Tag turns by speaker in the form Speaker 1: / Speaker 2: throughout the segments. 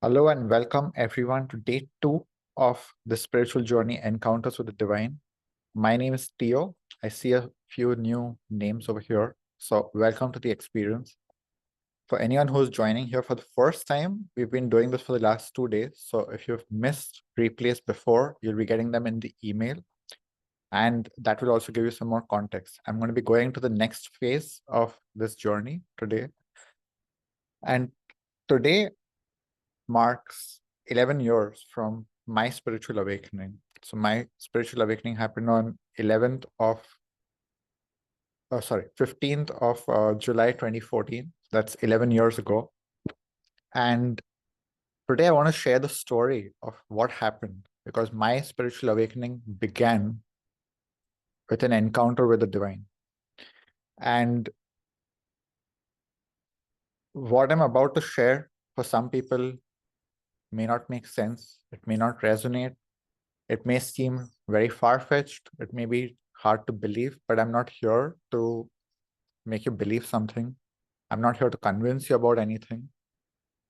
Speaker 1: Hello and welcome everyone to day 2 of the spiritual journey Encounters with the Divine. My name is Theo. I see a few new names over here. So, welcome to the experience. For anyone who's joining here for the first time, we've been doing this for the last 2 days. So, if you've missed replays before, you'll be getting them in the email. And that will also give you some more context. I'm going to be going to the next phase of this journey today. And today marks 11 years from my spiritual awakening. So my spiritual awakening happened on 15th of July 2014. That's 11 years ago. And today I want to share the story of what happened because my spiritual awakening began with an encounter with the divine. And what I'm about to share for some people may not make sense. It may not resonate. It may seem very far-fetched. It may be hard to believe, but I'm not here to make you believe something. I'm not here to convince you about anything.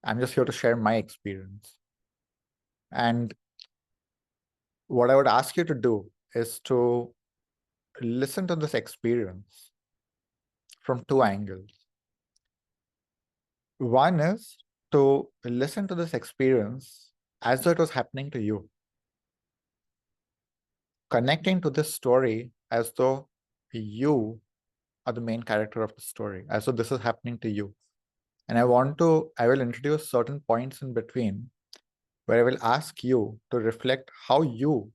Speaker 1: I'm just here to share my experience. And what I would ask you to do is to listen to this experience from two angles. One is to listen to this experience as though it was happening to you, connecting to this story as though you are the main character of the story, as though this is happening to you. And I will introduce certain points in between where I will ask you to reflect how you,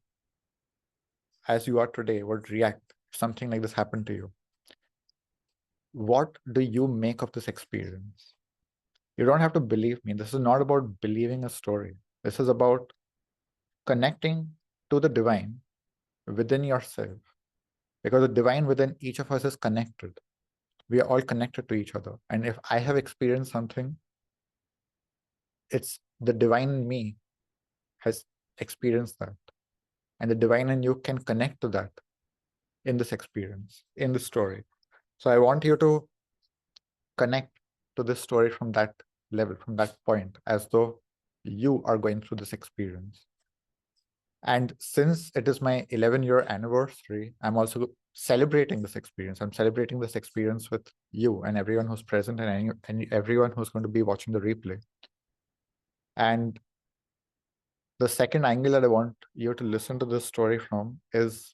Speaker 1: as you are today, would react if something like this happened to you. What do you make of this experience? You don't have to believe me. This is not about believing a story. This is about connecting to the divine within yourself, because the divine within each of us is connected. We are all connected to each other. And if I have experienced something, it's the divine in me has experienced that. And the divine in you can connect to that in this experience, in the story. So I want you to connect to this story from that level, from that point, as though you are going through this experience. And since it is my 11-year anniversary, I'm also celebrating this experience. I'm celebrating this experience with you and everyone who's present and everyone who's going to be watching the replay. And the second angle that I want you to listen to this story from is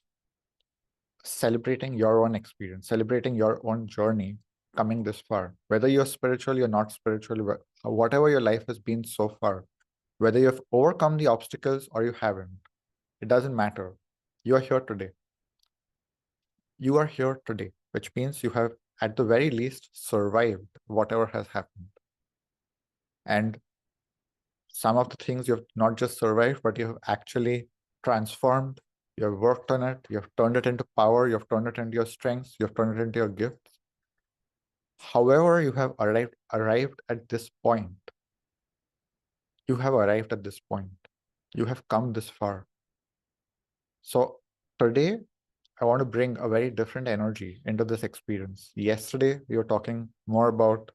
Speaker 1: celebrating your own experience, celebrating your own journey coming this far. Whether you're spiritual, you're not spiritual, whatever your life has been so far, whether you've overcome the obstacles or you haven't, it doesn't matter. You are here today. You are here today, which means you have, at the very least, survived whatever has happened. And some of the things you have not just survived, but you have actually transformed. You have worked on it. You have turned it into power. You have turned it into your strengths. You have turned it into your gifts. However, you have arrived at this point. You have arrived at this point. You have come this far. So today, I want to bring a very different energy into this experience. Yesterday, we were talking more about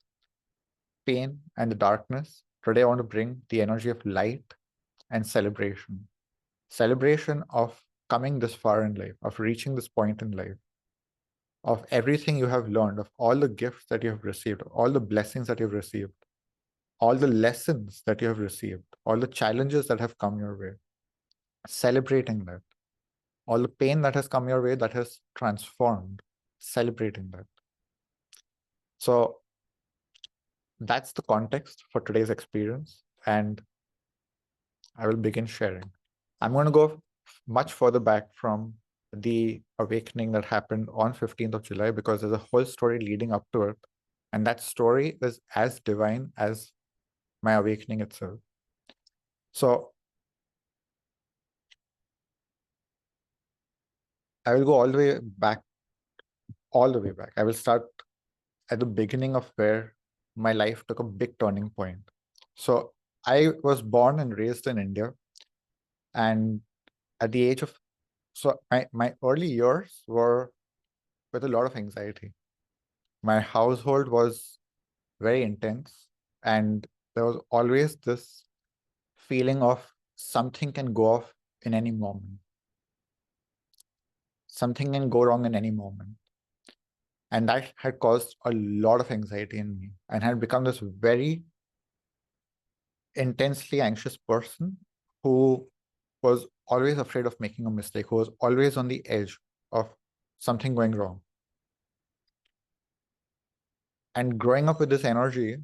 Speaker 1: pain and the darkness. Today, I want to bring the energy of light and celebration. Celebration of coming this far in life, of reaching this point in life, of everything you have learned, of all the gifts that you have received, all the blessings that you've received, all the lessons that you have received, all the challenges that have come your way, celebrating that, all the pain that has come your way that has transformed, celebrating that. So that's the context for today's experience, and I will begin sharing. I'm going to go much further back from the awakening that happened on 15th of July because there's a whole story leading up to it. And that story is as divine as my awakening itself. So I will go all the way back. I will start at the beginning of where my life took a big turning point. So I was born and raised in India. And at the age of, so my early years were with a lot of anxiety. My household was very intense, and there was always this feeling of something can go off in any moment. Something can go wrong in any moment. And that had caused a lot of anxiety in me and had become this very intensely anxious person who was always afraid of making a mistake, who was always on the edge of something going wrong. And growing up with this energy,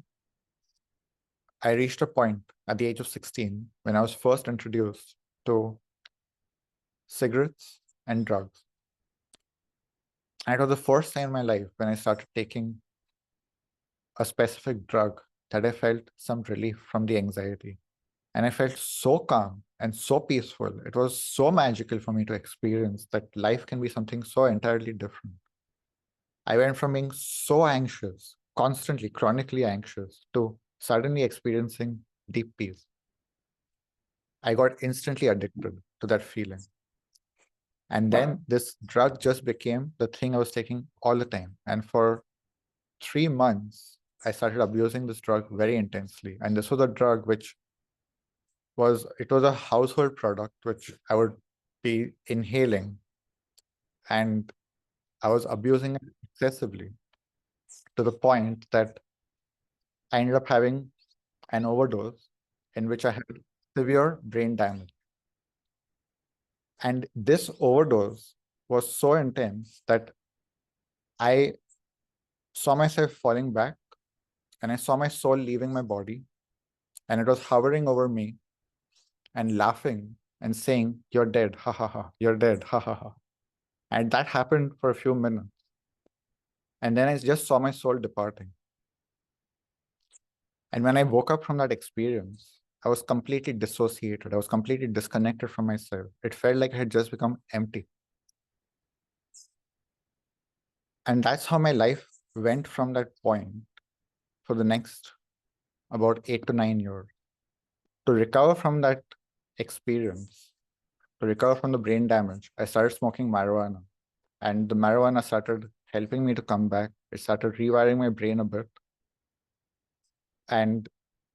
Speaker 1: I reached a point at the age of 16 when I was first introduced to cigarettes and drugs. And it was the first time in my life when I started taking a specific drug that I felt some relief from the anxiety. And I felt so calm and so peaceful. It was so magical for me to experience that life can be something so entirely different. I went from being so anxious, constantly, chronically anxious, to suddenly experiencing deep peace. I got instantly addicted to that feeling. And then this drug just became the thing I was taking all the time. And for 3 months, I started abusing this drug very intensely. And this was a drug which was a household product which I would be inhaling, and I was abusing it excessively to the point that I ended up having an overdose in which I had severe brain damage. And this overdose was so intense that I saw myself falling back and I saw my soul leaving my body, and it was hovering over me and laughing and saying, "You're dead, ha ha ha, you're dead, ha ha ha." And that happened for a few minutes. And then I just saw my soul departing. And when I woke up from that experience, I was completely dissociated. I was completely disconnected from myself. It felt like I had just become empty. And that's how my life went from that point for the next about 8 to 9 years. To recover from that experience, to recover from the brain damage, I started smoking marijuana. And the marijuana started helping me to come back. It started rewiring my brain a bit. And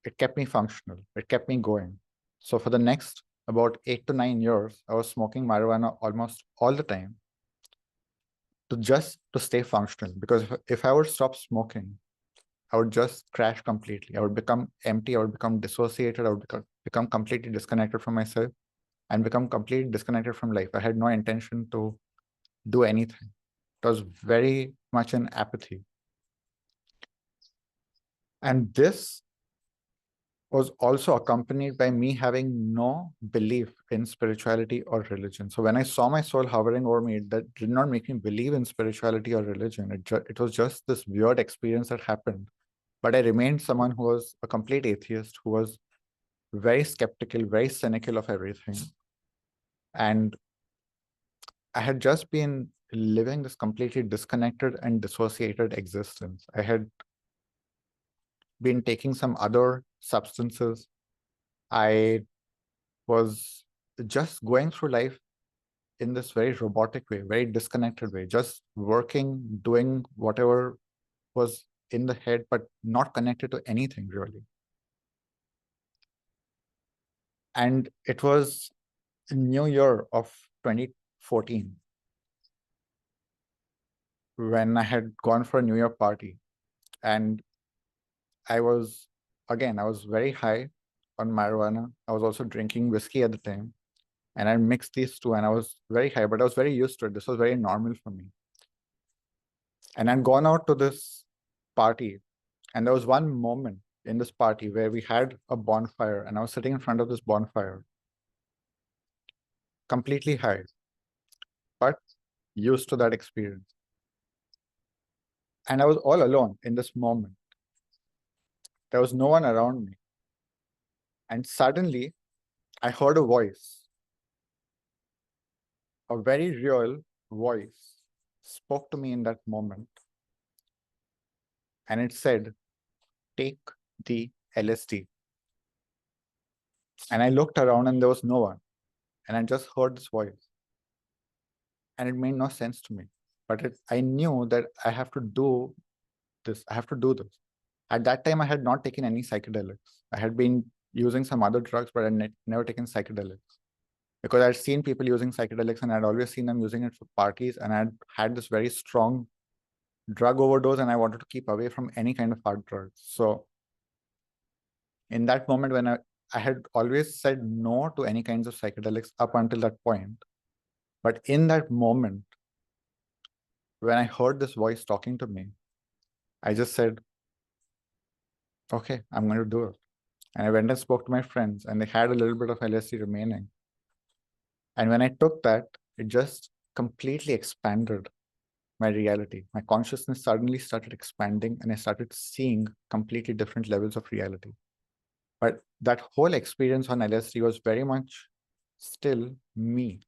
Speaker 1: it kept me functional. It kept me going. So for the next about 8 to 9 years, I was smoking marijuana almost all the time to stay functional. Because if I would stop smoking, I would just crash completely. I would become empty. I would become dissociated. I would become completely disconnected from myself and become completely disconnected from life. I had no intention to do anything. It was very much an apathy. And this was also accompanied by me having no belief in spirituality or religion. So when I saw my soul hovering over me, that did not make me believe in spirituality or religion. It was just this weird experience that happened. But I remained someone who was a complete atheist, who was very skeptical, very cynical of everything. And I had just been living this completely disconnected and dissociated existence. I had been taking some other substances. I was just going through life in this very robotic way, very disconnected way, just working, doing whatever was in the head, but not connected to anything really. And it was New Year of 2014 when I had gone for a New Year party. And I was very high on marijuana. I was also drinking whiskey at the time. And I mixed these two and I was very high, but I was very used to it. This was very normal for me. And I'd gone out to this party, and there was one moment in this party where we had a bonfire, and I was sitting in front of this bonfire, completely high, but used to that experience. And I was all alone in this moment. There was no one around me. And suddenly, I heard a voice, a very real voice, spoke to me in that moment. And it said, "Take the LSD." And I looked around and there was no one. And I just heard this voice. And it made no sense to me. But I knew that I have to do this. I have to do this. At that time, I had not taken any psychedelics. I had been using some other drugs, but I'd never taken psychedelics. Because I'd seen people using psychedelics and I'd always seen them using it for parties, and I'd had this very strong drug overdose and I wanted to keep away from any kind of hard drugs. So in that moment when I had always said no to any kinds of psychedelics up until that point. But in that moment, when I heard this voice talking to me, I just said, okay, I'm going to do it. And I went and spoke to my friends, and they had a little bit of LSD remaining. And when I took that, it just completely expanded my reality. My consciousness suddenly started expanding, and I started seeing completely different levels of reality. But that whole experience on LSD was very much still me.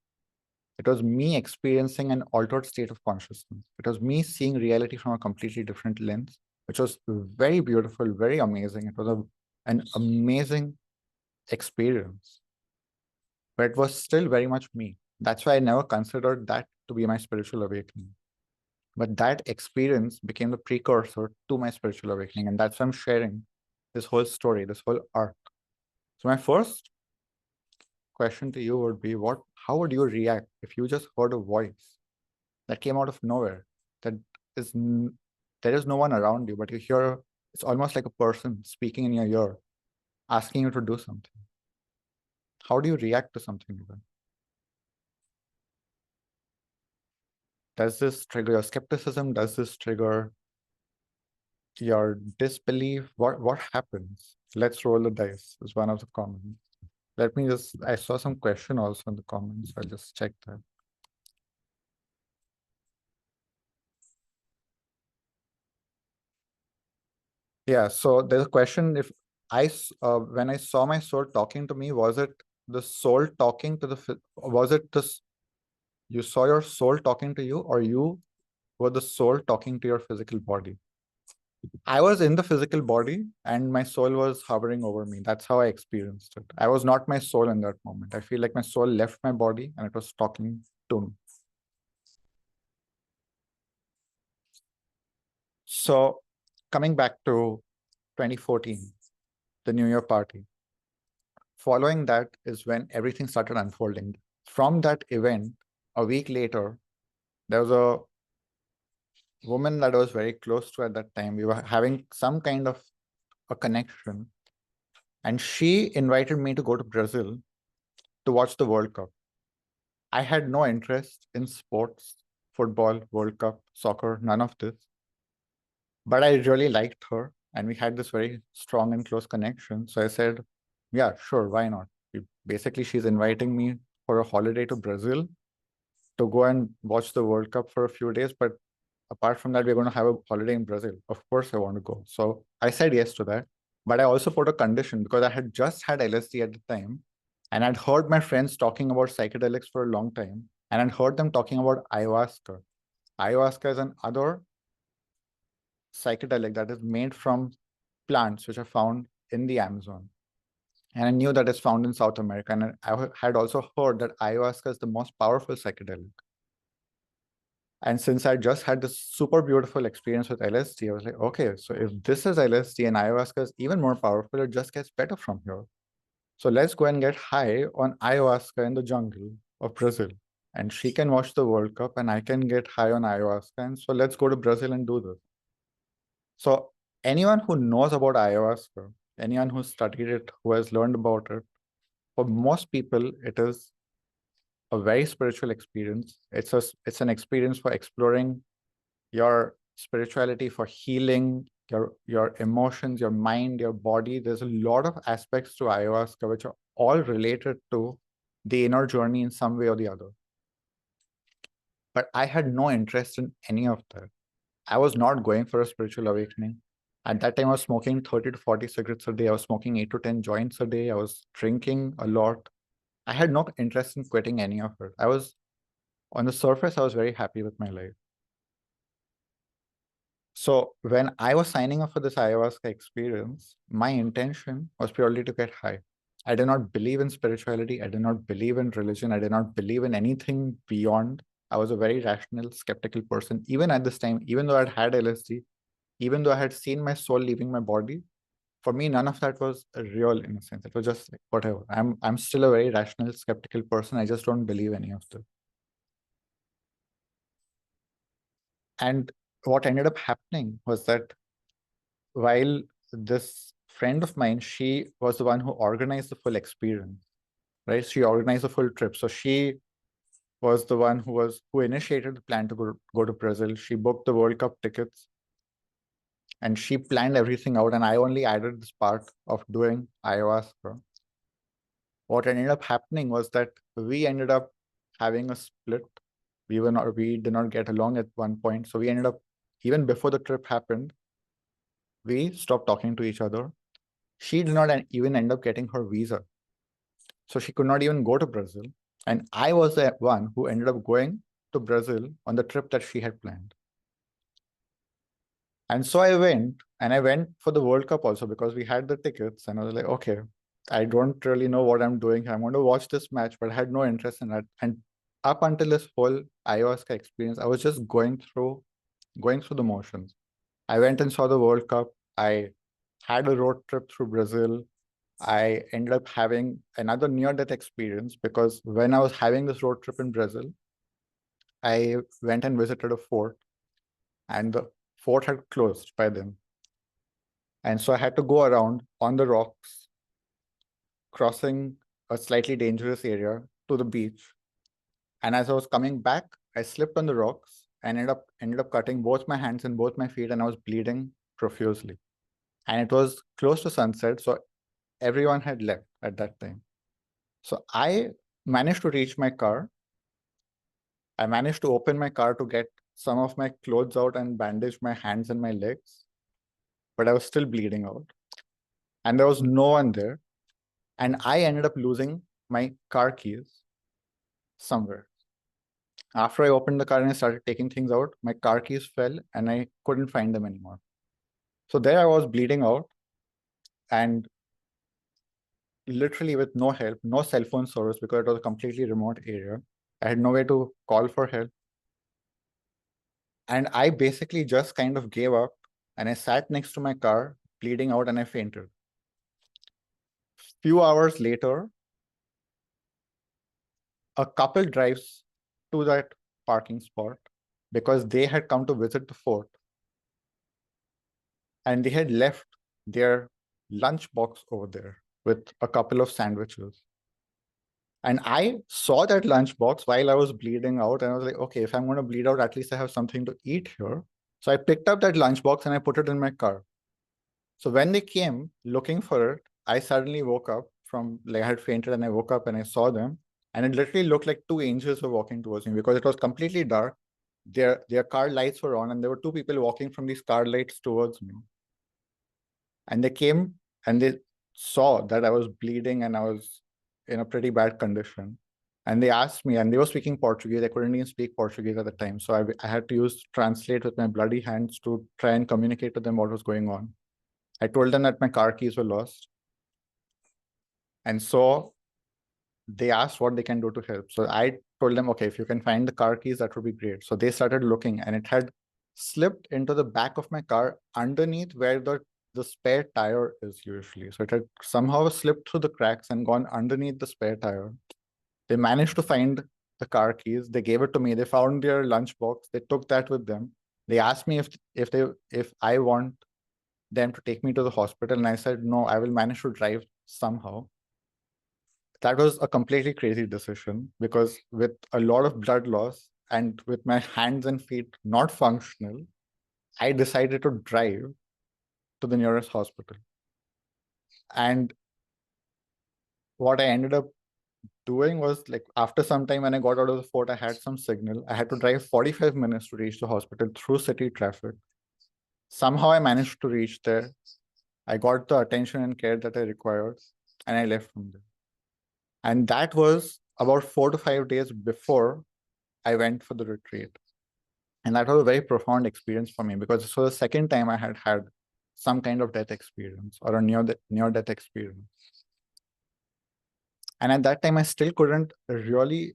Speaker 1: It was me experiencing an altered state of consciousness. It was me seeing reality from a completely different lens, which was very beautiful, very amazing. It was an amazing experience, but it was still very much me. That's why I never considered that to be my spiritual awakening. But that experience became the precursor to my spiritual awakening. And that's why I'm sharing this whole story, this whole arc. So my first question to you would be, how would you react if you just heard a voice that came out of nowhere, that is there is no one around you, but you hear it's almost like a person speaking in your ear, asking you to do something? How do you react to something like that? Does this trigger your skepticism? Does this trigger your disbelief? What happens? Let's roll the dice is one of the comments. Let me just, I saw some question also in the comments. I'll just check that. Yeah, so there's a question, if when I saw my soul talking to me, was it the soul talking to was it this, you saw your soul talking to you, or you were the soul talking to your physical body? I was in the physical body and my soul was hovering over me. That's how I experienced it. I was not my soul in that moment. I feel like my soul left my body and it was talking to me. So coming back to 2014, the New Year party. Following that is when everything started unfolding. From that event, a week later, there was a woman that I was very close to at that time. We were having some kind of a connection, and she invited me to go to Brazil to watch the World Cup. I had no interest in sports, football, World Cup, soccer, none of this. But I really liked her, and we had this very strong and close connection. So I said, yeah, sure, why not? Basically, she's inviting me for a holiday to Brazil to go and watch the World Cup for a few days. But apart from that, we're going to have a holiday in Brazil. Of course, I want to go. So I said yes to that. But I also put a condition because I had just had LSD at the time. And I'd heard my friends talking about psychedelics for a long time. And I'd heard them talking about ayahuasca. Ayahuasca is another psychedelic that is made from plants which are found in the Amazon. And I knew that it's found in South America. And I had also heard that ayahuasca is the most powerful psychedelic. And since I just had this super beautiful experience with LSD, I was like, okay, so if this is LSD and ayahuasca is even more powerful, it just gets better from here. So let's go and get high on ayahuasca in the jungle of Brazil. And she can watch the World Cup and I can get high on ayahuasca. And so let's go to Brazil and do this. So anyone who knows about ayahuasca, anyone who studied it, who has learned about it, for most people, it is a very spiritual experience. It's an experience for exploring your spirituality, for healing your emotions, your mind, your body. There's a lot of aspects to ayahuasca which are all related to the inner journey in some way or the other. But I had no interest in any of that. I was not going for a spiritual awakening. At that time, I was smoking 30 to 40 cigarettes a day. I was smoking 8 to 10 joints a day. I was drinking a lot. I had no interest in quitting any of it. On the surface, I was very happy with my life. So when I was signing up for this ayahuasca experience, my intention was purely to get high. I did not believe in spirituality. I did not believe in religion. I did not believe in anything beyond. I was a very rational, skeptical person. Even at this time, even though I'd had LSD, even though I had seen my soul leaving my body, For me, none of that was real in a sense. It was just like whatever. I'm still a very rational, skeptical person. I just don't believe any of this. And what ended up happening was that while this friend of mine, she was the one who organized the full experience, right? She organized the full trip. So she was the one who initiated the plan to go to Brazil. She booked the World Cup tickets and she planned everything out. And I only added this part of doing ayahuasca. What ended up happening was that we ended up having a split. We did not get along at one point. So we ended up, even before the trip happened, we stopped talking to each other. She did not even end up getting her visa. So she could not even go to Brazil. And I was the one who ended up going to Brazil on the trip that she had planned. And so I went for the World Cup also because we had the tickets. And I was like, okay, I don't really know what I'm doing. I'm going to watch this match, but I had no interest in that. And up until this whole ayahuasca experience, I was just going through the motions. I went and saw the World Cup. I had a road trip through Brazil. I ended up having another near-death experience because when I was having this road trip in Brazil, I went and visited a fort, and the fort had closed by then. And so I had to go around on the rocks, crossing a slightly dangerous area to the beach. And as I was coming back, I slipped on the rocks and ended up cutting both my hands and both my feet, and I was bleeding profusely. And it was close to sunset, so everyone had left at that time. So I managed to reach my car. I managed to open my car to get some of my clothes out and bandage my hands and my legs, but I was still bleeding out. And there was no one there. And I ended up losing my car keys somewhere. After I opened the car and I started taking things out, my car keys fell and I couldn't find them anymore. So there I was bleeding out and literally with no help, no cell phone service because it was a completely remote area. I had no way to call for help. And I basically just kind of gave up and I sat next to my car, bleeding out, and I fainted. Few hours later, a couple drives to that parking spot because they had come to visit the fort and they had left their lunch box over there with a couple of sandwiches. And I saw that lunch box while I was bleeding out, and I was like, okay, if I'm going to bleed out, at least I have something to eat here. So I picked up that lunch box and I put it in my car. So when they came looking for it, I suddenly woke up from, like, I had fainted and I woke up and I saw them. And it literally looked like two angels were walking towards me because it was completely dark. Their car lights were on and there were two people walking from these car lights towards me. And they came and they saw that I was bleeding and I was in a pretty bad condition. And they asked me, and they were speaking Portuguese. I couldn't even speak Portuguese at the time. So I had to use translate with my bloody hands to try and communicate to them what was going on. I told them that my car keys were lost. And so they asked what they can do to help. So I told them, okay, if you can find the car keys, that would be great. So they started looking and it had slipped into the back of my car underneath where the spare tire is usually. So it had somehow slipped through the cracks and gone underneath the spare tire. They managed to find the car keys. They gave it to me. They found their lunchbox. They took that with them. They asked me if I want them to take me to the hospital. And I said, no, I will manage to drive somehow. That was a completely crazy decision because with a lot of blood loss and with my hands and feet not functional, I decided to drive to the nearest hospital. And what I ended up doing was, like, after some time when I got out of the fort, I had some signal. I had to drive 45 minutes to reach the hospital through city traffic. Somehow I managed to reach there. I got the attention and care that I required, and I left from there. And that was about 4 to 5 days before I went for the retreat. And that was a very profound experience for me because this was the second time I had had some kind of death experience or a near-death experience. And at that time, I still couldn't really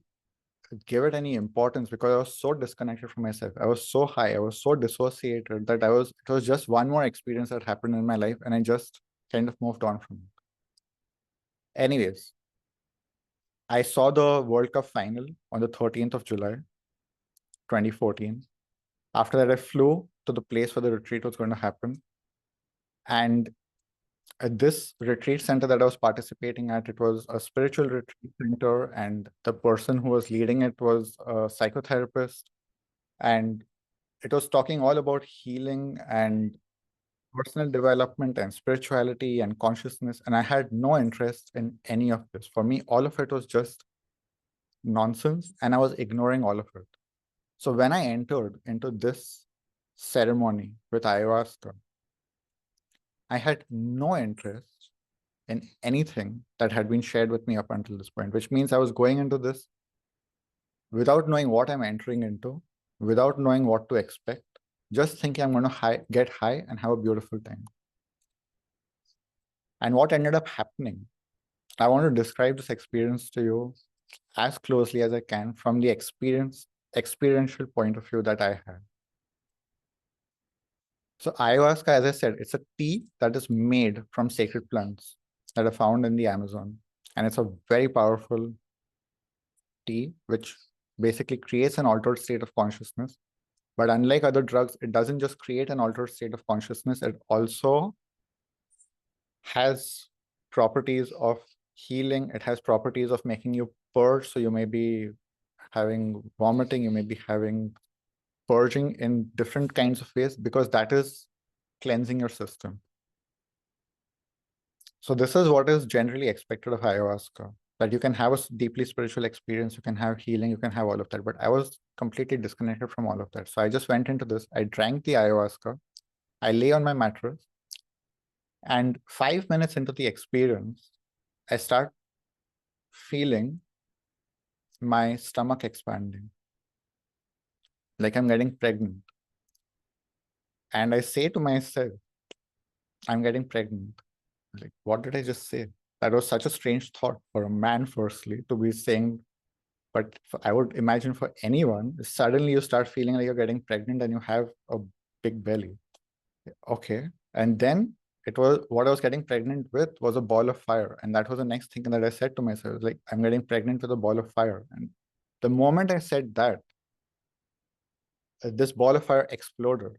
Speaker 1: give it any importance because I was so disconnected from myself. I was so high. I was so dissociated that it was just one more experience that happened in my life. And I just kind of moved on from it. Anyways, I saw the World Cup final on the 13th of July, 2014. After that, I flew to the place where the retreat was going to happen. And at this retreat center that I was participating at, it was a spiritual retreat center, and the person who was leading it was a psychotherapist. And it was talking all about healing and personal development and spirituality and consciousness. And I had no interest in any of this. For me, all of it was just nonsense, and I was ignoring all of it. So when I entered into this ceremony with ayahuasca, I had no interest in anything that had been shared with me up until this point, which means I was going into this without knowing what I'm entering into, without knowing what to expect, just thinking I'm going to get high and have a beautiful time. And what ended up happening, I want to describe this experience to you as closely as I can from the experiential point of view that I had. So ayahuasca, as I said, it's a tea that is made from sacred plants that are found in the Amazon. And it's a very powerful tea, which basically creates an altered state of consciousness. But unlike other drugs, it doesn't just create an altered state of consciousness, it also has properties of healing. It has properties of making you purge. So you may be having vomiting, you may be having purging in different kinds of ways, because that is cleansing your system. So this is what is generally expected of ayahuasca, that you can have a deeply spiritual experience, you can have healing, you can have all of that. But I was completely disconnected from all of that. So I just went into this, I drank the ayahuasca, I lay on my mattress, and 5 minutes into the experience, I start feeling my stomach expanding, like I'm getting pregnant. And I say to myself, I'm getting pregnant. Like, what did I just say? That was such a strange thought for a man, firstly, to be saying. But I would imagine for anyone, suddenly you start feeling like you're getting pregnant and you have a big belly. Okay. And then it was what I was getting pregnant with was a ball of fire. And that was the next thing that I said to myself, like, I'm getting pregnant with a ball of fire. And the moment I said that, this ball of fire exploded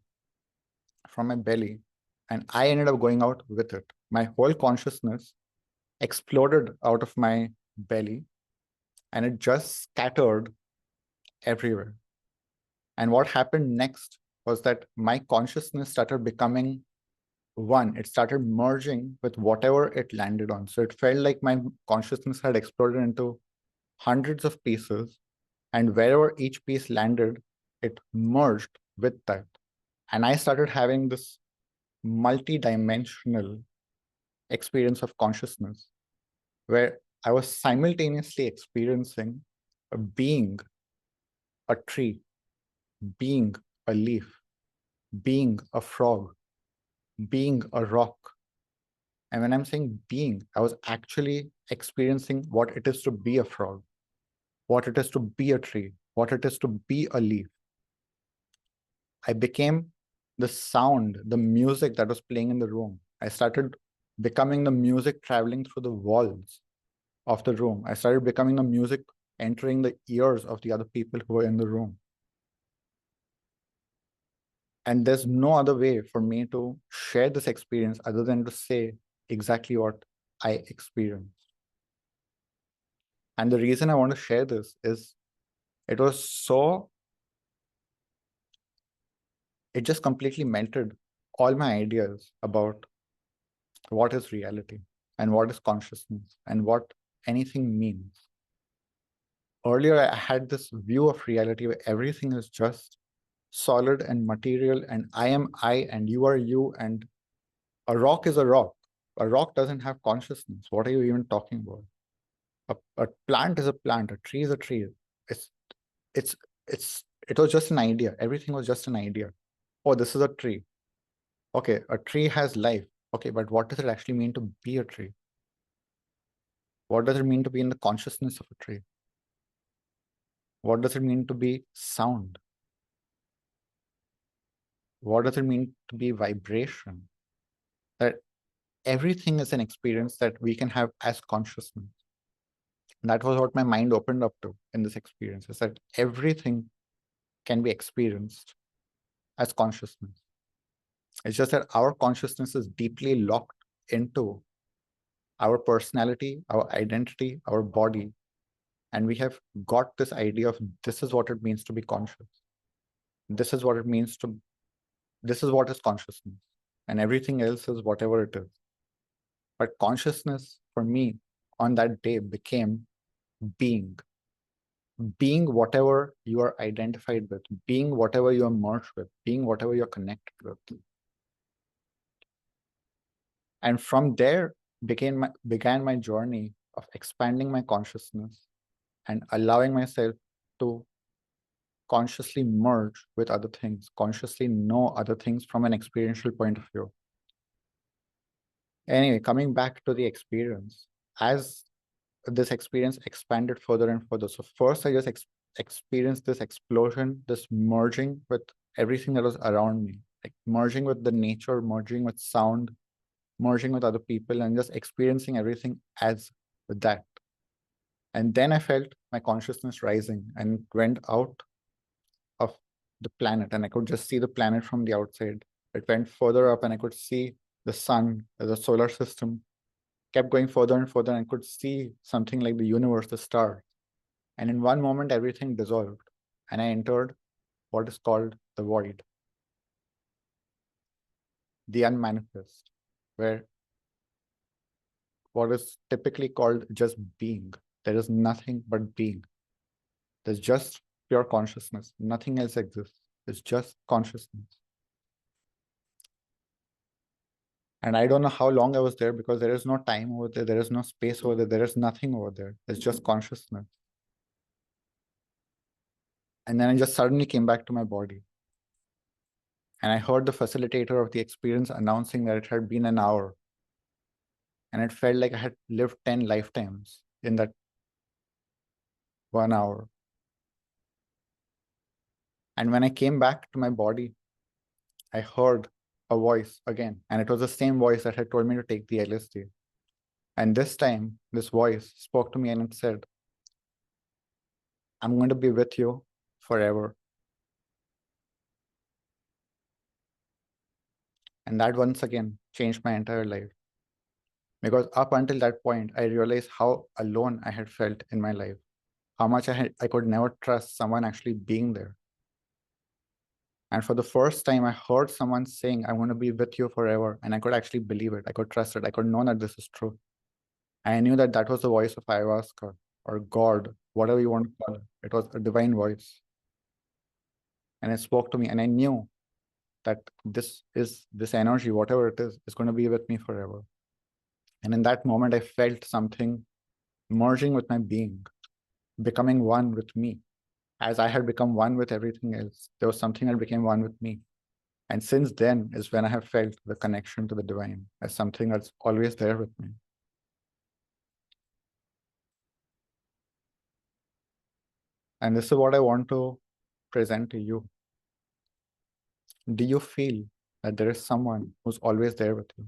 Speaker 1: from my belly, and I ended up going out with it. My whole consciousness exploded out of my belly, and it just scattered everywhere. And what happened next was that my consciousness started becoming one. It started merging with whatever it landed on. So it felt like my consciousness had exploded into hundreds of pieces, and wherever each piece landed, it merged with that. And I started having this multi-dimensional experience of consciousness where I was simultaneously experiencing being a tree, being a leaf, being a frog, being a rock. And when I'm saying being, I was actually experiencing what it is to be a frog, what it is to be a tree, what it is to be a leaf. I became the sound, the music that was playing in the room. I started becoming the music traveling through the walls of the room. I started becoming the music entering the ears of the other people who were in the room. And there's no other way for me to share this experience other than to say exactly what I experienced. And the reason I want to share this is it just completely melted all my ideas about what is reality and what is consciousness and what anything means. Earlier, I had this view of reality where everything is just solid and material, and I am I and you are you, and a rock is a rock. A rock doesn't have consciousness. What are you even talking about? A plant is a plant. A tree is a tree. It's it's it was just an idea. Everything was just an idea. Oh, this is a tree. Okay, a tree has life. Okay, but what does it actually mean to be a tree? What does it mean to be in the consciousness of a tree? What does it mean to be sound? What does it mean to be vibration? That everything is an experience that we can have as consciousness. And that was what my mind opened up to in this experience, is that everything can be experienced as consciousness. It's just that our consciousness is deeply locked into our personality, our identity, our body. And we have got this idea of this is what it means to be conscious. This is what it means to, this is what is consciousness. And everything else is whatever it is. But consciousness for me on that day became being. Being whatever you are identified with, being whatever you are merged with, being whatever you're connected with. And from there began my journey of expanding my consciousness and allowing myself to consciously merge with other things, consciously know other things from an experiential point of view. Anyway, coming back to the experience, as this experience expanded further and further. So first I just experienced this explosion, this merging with everything that was around me, like merging with the nature, merging with sound, merging with other people, and just experiencing everything as that. And then I felt my consciousness rising and went out of the planet, and I could just see the planet from the outside. It went further up and I could see the sun, the solar system, kept going further and further, and I could see something like the universe, the stars. And in one moment, everything dissolved, and I entered what is called the void, the unmanifest, where what is typically called just being. There is nothing but being. There's just pure consciousness. Nothing else exists. It's just consciousness. And I don't know how long I was there, because there is no time over there. There is no space over there. There is nothing over there. It's just consciousness. And then I just suddenly came back to my body. And I heard the facilitator of the experience announcing that it had been an hour. And it felt like I had lived 10 lifetimes in that 1 hour. And when I came back to my body, I heard a voice again. And it was the same voice that had told me to take the LSD. And this time, this voice spoke to me and it said, I'm going to be with you forever. And that once again changed my entire life. Because up until that point, I realized how alone I had felt in my life, how much I could never trust someone actually being there. And for the first time, I heard someone saying, I'm going to be with you forever. And I could actually believe it. I could trust it. I could know that this is true. I knew that that was the voice of ayahuasca or God, whatever you want to call it. It was a divine voice. And it spoke to me. And I knew that this energy, whatever it is going to be with me forever. And in that moment, I felt something merging with my being, becoming one with me. As I had become one with everything else, there was something that became one with me. And since then is when I have felt the connection to the divine as something that's always there with me. And this is what I want to present to you. Do you feel that there is someone who's always there with you?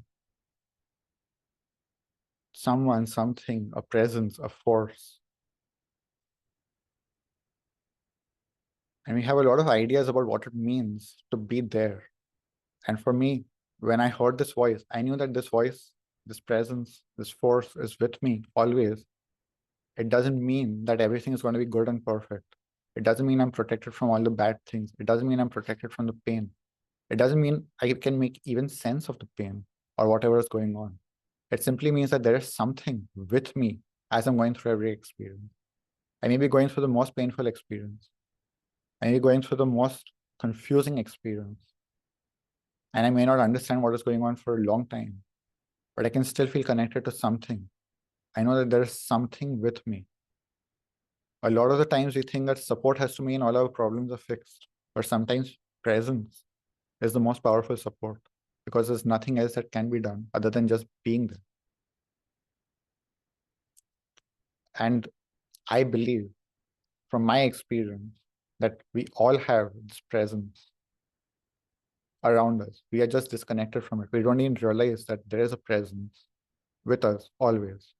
Speaker 1: Someone, something, a presence, a force. And we have a lot of ideas about what it means to be there. And for me, when I heard this voice, I knew that this voice, this presence, this force is with me always. It doesn't mean that everything is going to be good and perfect. It doesn't mean I'm protected from all the bad things. It doesn't mean I'm protected from the pain. It doesn't mean I can make even sense of the pain or whatever is going on. It simply means that there is something with me as I'm going through every experience. I may be going through the most painful experience. I may be going through the most confusing experience. And I may not understand what is going on for a long time, but I can still feel connected to something. I know that there is something with me. A lot of the times we think that support has to mean all our problems are fixed, but sometimes presence is the most powerful support, because there's nothing else that can be done other than just being there. And I believe from my experience that we all have this presence around us. We are just disconnected from it. We don't even realize that there is a presence with us always.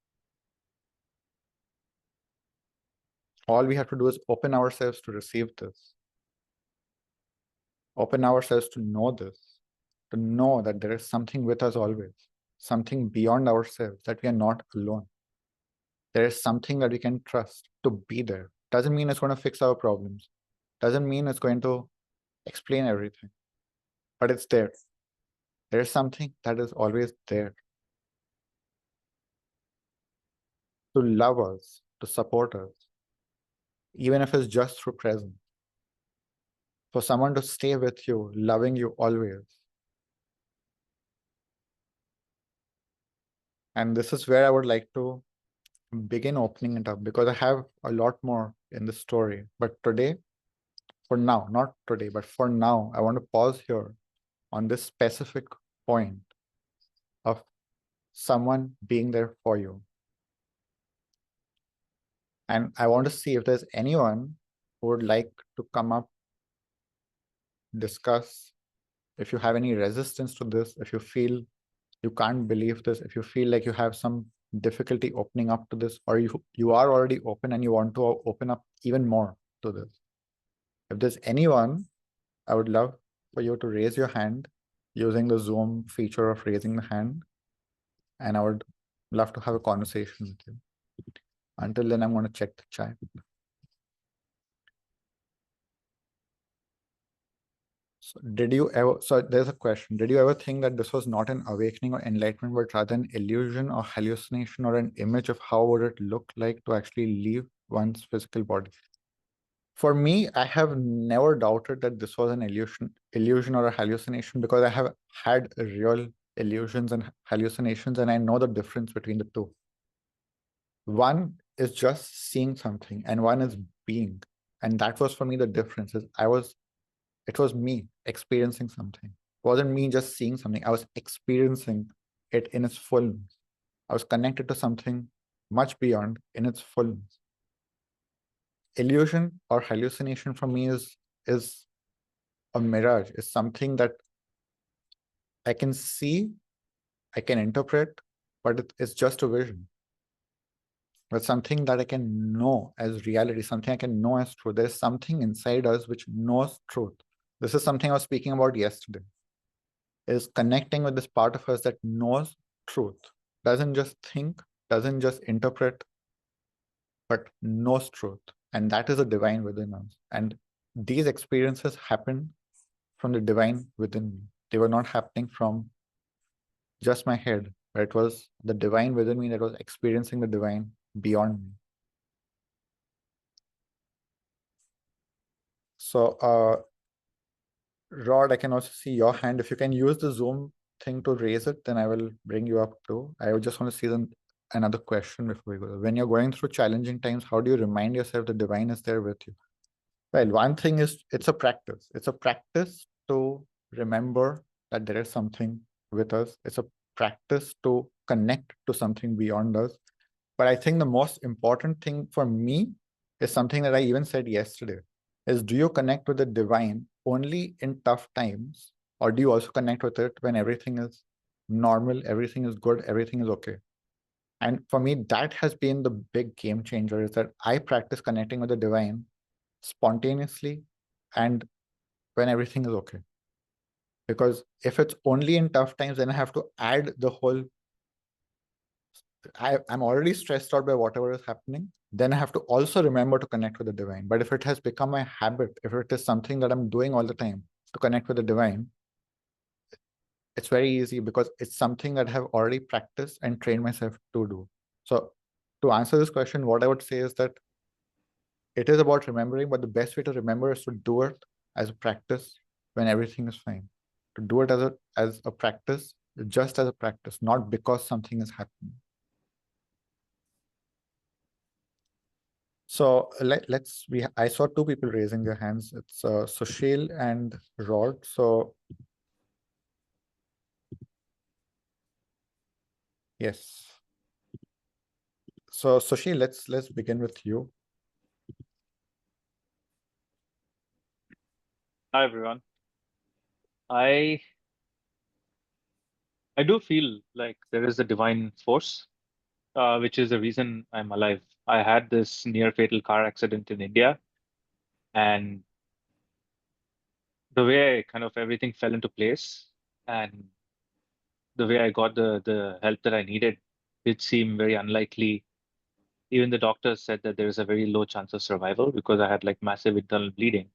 Speaker 1: All we have to do is open ourselves to receive this, open ourselves to know this, to know that there is something with us always, something beyond ourselves, that we are not alone. There is something that we can trust to be there. Doesn't mean it's going to fix our problems. Doesn't mean it's going to explain everything, but it's there. There is something that is always there to love us, to support us, even if it's just through presence. For someone to stay with you, loving you always. And this is where I would like to begin opening it up, because I have a lot more in the story. But today, for now, not today, but for now, I want to pause here on this specific point of someone being there for you. And I want to see if there's anyone who would like to come up, discuss, if you have any resistance to this, if you feel you can't believe this, if you feel like you have some difficulty opening up to this, or you are already open and you want to open up even more to this. If there's anyone, I would love for you to raise your hand using the Zoom feature of raising the hand, and I would love to have a conversation with you. Until then, I'm going to check the chat. So did you ever, so there's a question. Did you ever think that this was not an awakening or enlightenment, but rather an illusion or hallucination or an image of how would it look like to actually leave one's physical body? For me, I have never doubted that this was an illusion or a hallucination, because I have had real illusions and hallucinations, and I know the difference between the two. One is just seeing something, and one is being. And that was for me the difference. It was me experiencing something. It wasn't me just seeing something. I was experiencing it in its fullness. I was connected to something much beyond in its fullness. Illusion or hallucination for me is a mirage, is something that I can see, I can interpret, but it's just a vision. But something that I can know as reality, something I can know as truth. There's something inside us which knows truth. This is something I was speaking about yesterday, is connecting with this part of us that knows truth, doesn't just think, doesn't just interpret, but knows truth. And that is a divine within us. And these experiences happen from the divine within me. They were not happening from just my head, but it was the divine within me that was experiencing the divine beyond me. So, Rod, I can also see your hand. If you can use the Zoom thing to raise it, then I will bring you up too. I would just want to see another question before we go. When you're going through challenging times, how do you remind yourself the divine is there with you? Well, one thing is it's a practice. It's a practice to remember that there is something with us. It's a practice to connect to something beyond us. But I think the most important thing for me is something that I even said yesterday, is do you connect with the divine only in tough times, or do you also connect with it when everything is normal, everything is good, everything is okay? And for me, that has been the big game changer, is that I practice connecting with the divine spontaneously and when everything is okay. Because if it's only in tough times, then I have to add the whole, I'm already stressed out by whatever is happening. Then I have to also remember to connect with the divine. But if it has become my habit, if it is something that I'm doing all the time to connect with the divine, it's very easy, because it's something that I have already practiced and trained myself to do. So to answer this question, what I would say is that it is about remembering, but the best way to remember is to do it as a practice when everything is fine. To do it as a practice, just as a practice, not because something is happening. So I saw two people raising their hands. It's Sushil and Rod. So yes. So Sushil, let's begin with you.
Speaker 2: Hi everyone. I I do feel like there is a divine force, which is the reason I'm alive. I had this near fatal car accident in India, and the way I kind of everything fell into place, and the way I got the help that I needed did seem very unlikely. Even the doctors said that there is a very low chance of survival because I had like massive internal bleeding.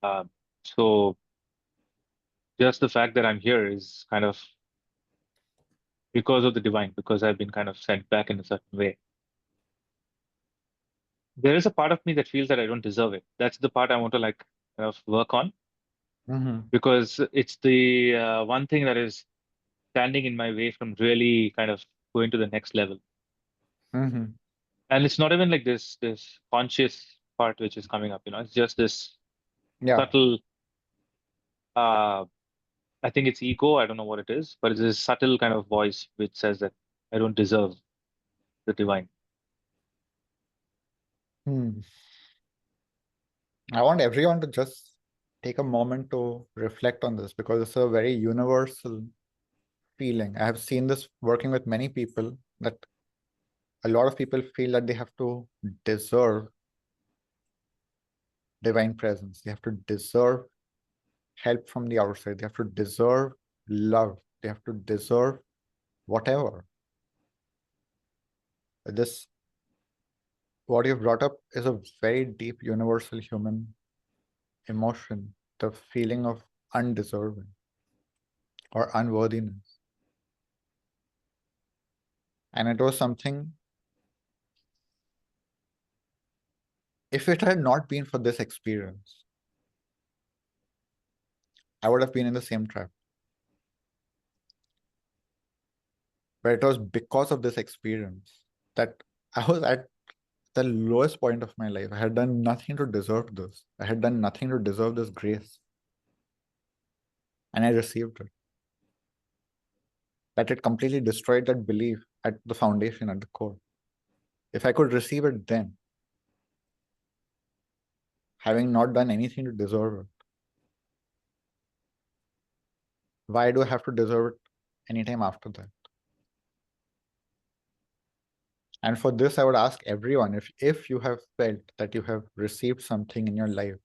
Speaker 2: Um, so just the fact that I'm here is kind of because of the divine, because I've been kind of sent back in a certain way. There is a part of me that feels that I don't deserve it. That's the part I want to like kind of work on
Speaker 1: Mm-hmm.
Speaker 2: because it's the one thing that is standing in my way from really kind of going to the next level.
Speaker 1: Mm-hmm.
Speaker 2: And it's not even like this conscious part which is coming up, it's just this
Speaker 1: Yeah.
Speaker 2: subtle uh I think it's ego, I don't know what it is, but it's this subtle kind of voice which says that I don't deserve the divine.
Speaker 1: Hmm. I want everyone to just take a moment to reflect on this because it's a very universal feeling. I have seen this working with many people that a lot of people feel that they have to deserve divine presence. They have to deserve help from the outside. They have to deserve love. They have to deserve whatever. This, what you've brought up, is a very deep, universal human emotion, the feeling of undeserving or unworthiness. And it was something, if it had not been for this experience, I would have been in the same trap. But it was because of this experience that I was at the lowest point of my life. I had done nothing to deserve this. I had done nothing to deserve this grace. And I received it. That it completely destroyed that belief at the foundation, at the core. If I could receive it then, having not done anything to deserve it, why do I have to deserve it anytime after that? And for this, I would ask everyone, if you have felt that you have received something in your life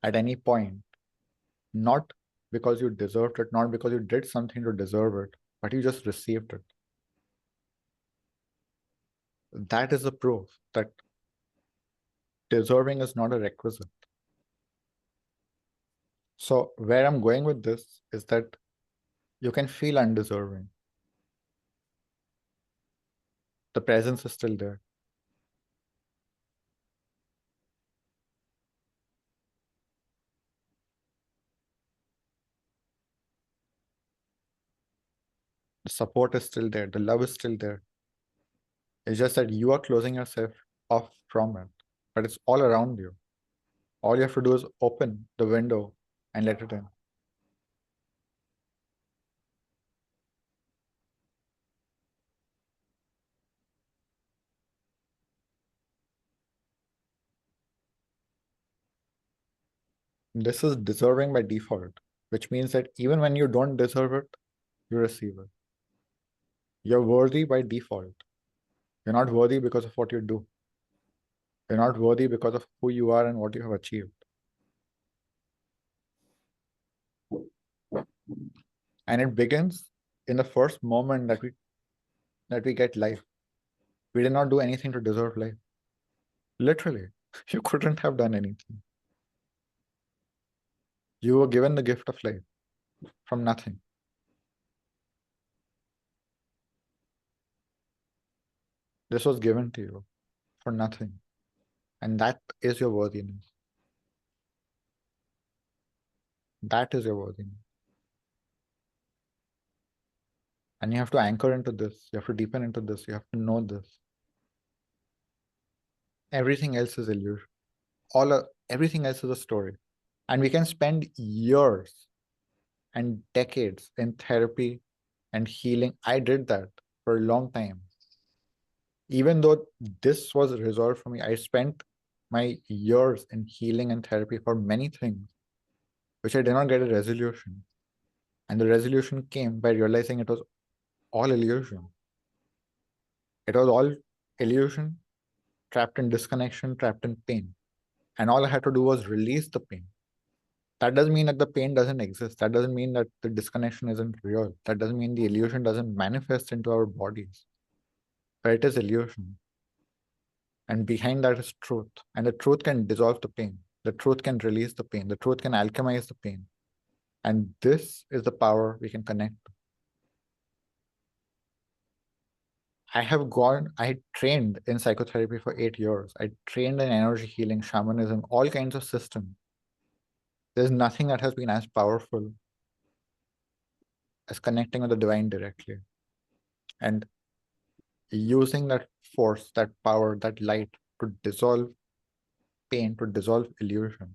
Speaker 1: at any point, not because you deserved it, not because you did something to deserve it, but you just received it. That is the proof that deserving is not a requisite. So where I'm going with this is that you can feel undeserving. The presence is still there. The support is still there. The love is still there. It's just that you are closing yourself off from it. But it's all around you. All you have to do is open the window and let it in. This is deserving by default, which means that even when you don't deserve it, you receive it. You're worthy by default. You're not worthy because of what you do. You're not worthy because of who you are and what you have achieved. And it begins in the first moment that we get life. We did not do anything to deserve life. Literally, you couldn't have done anything. You were given the gift of life from nothing. This was given to you for nothing. And that is your worthiness. That is your worthiness. And you have to anchor into this. You have to deepen into this. You have to know this. Everything else is illusion. Everything else is a story. And we can spend years and decades in therapy and healing. I did that for a long time. Even though this was resolved for me, I spent my years in healing and therapy for many things which I did not get a resolution. And the resolution came by realizing it was all illusion. It was all illusion, trapped in disconnection, trapped in pain. And all I had to do was release the pain. That doesn't mean that the pain doesn't exist. That doesn't mean that the disconnection isn't real. That doesn't mean the illusion doesn't manifest into our bodies. But it is illusion. And behind that is truth. And the truth can dissolve the pain. The truth can release the pain. The truth can alchemize the pain. And this is the power we can connect to. I trained in psychotherapy for 8 years. I trained in energy healing, shamanism, all kinds of systems. There's nothing that has been as powerful as connecting with the divine directly and using that force, that power, that light to dissolve pain, to dissolve illusion.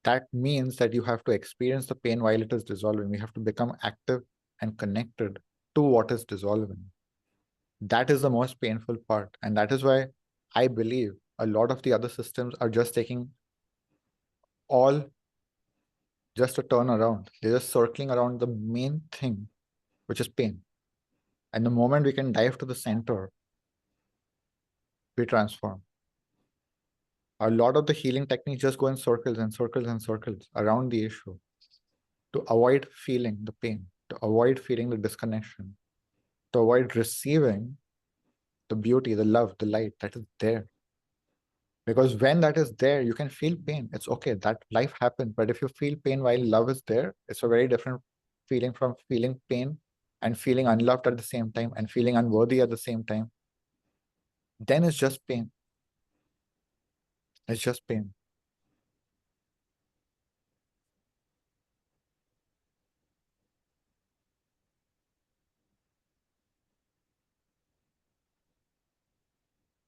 Speaker 1: That means that you have to experience the pain while it is dissolving. We have to become active and connected to what is dissolving. That is the most painful part. And that is why I believe a lot of the other systems are just taking all just a turn around. They're just circling around the main thing, which is pain. And the moment we can dive to the center, we transform. A lot of the healing techniques just go in circles and circles and circles around the issue to avoid feeling the pain, to avoid feeling the disconnection, to avoid receiving the beauty, the love, the light that is there. Because when that is there, you can feel pain. It's okay, that life happens. But if you feel pain while love is there, it's a very different feeling from feeling pain and feeling unloved at the same time and feeling unworthy at the same time. Then it's just pain. It's just pain.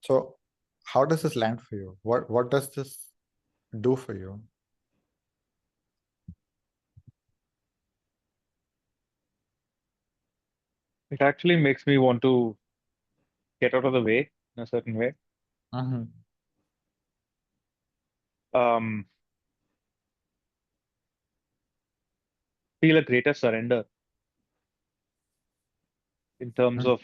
Speaker 1: So how does this land for you? What does this do for you?
Speaker 2: It actually makes me want to get out of the way in a certain way.
Speaker 1: Mm-hmm.
Speaker 2: Um, feel a greater surrender in terms of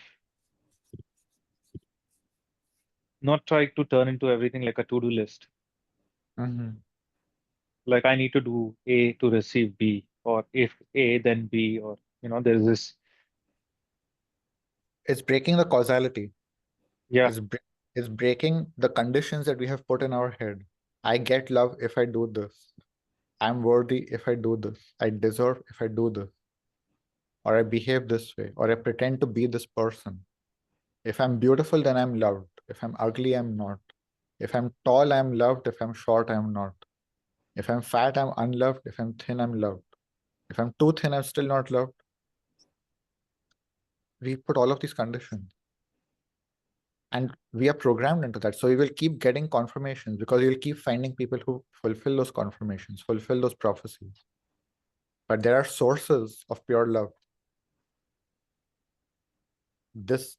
Speaker 2: not trying to turn into everything like a to-do list.
Speaker 1: Mm-hmm.
Speaker 2: Like I need to do A to receive B, or if A then B, or there's this.
Speaker 1: It's breaking the causality.
Speaker 2: Yeah,
Speaker 1: It's, it's breaking the conditions that we have put in our head. I get love if I do this. I'm worthy if I do this. I deserve if I do this. Or I behave this way. Or I pretend to be this person. If I'm beautiful, then I'm loved. If I'm ugly, I'm not. If I'm tall, I'm loved. If I'm short, I'm not. If I'm fat, I'm unloved. If I'm thin, I'm loved. If I'm too thin, I'm still not loved. We put all of these conditions. And we are programmed into that. So we will keep getting confirmations because you'll keep finding people who fulfill those confirmations, fulfill those prophecies. But there are sources of pure love. This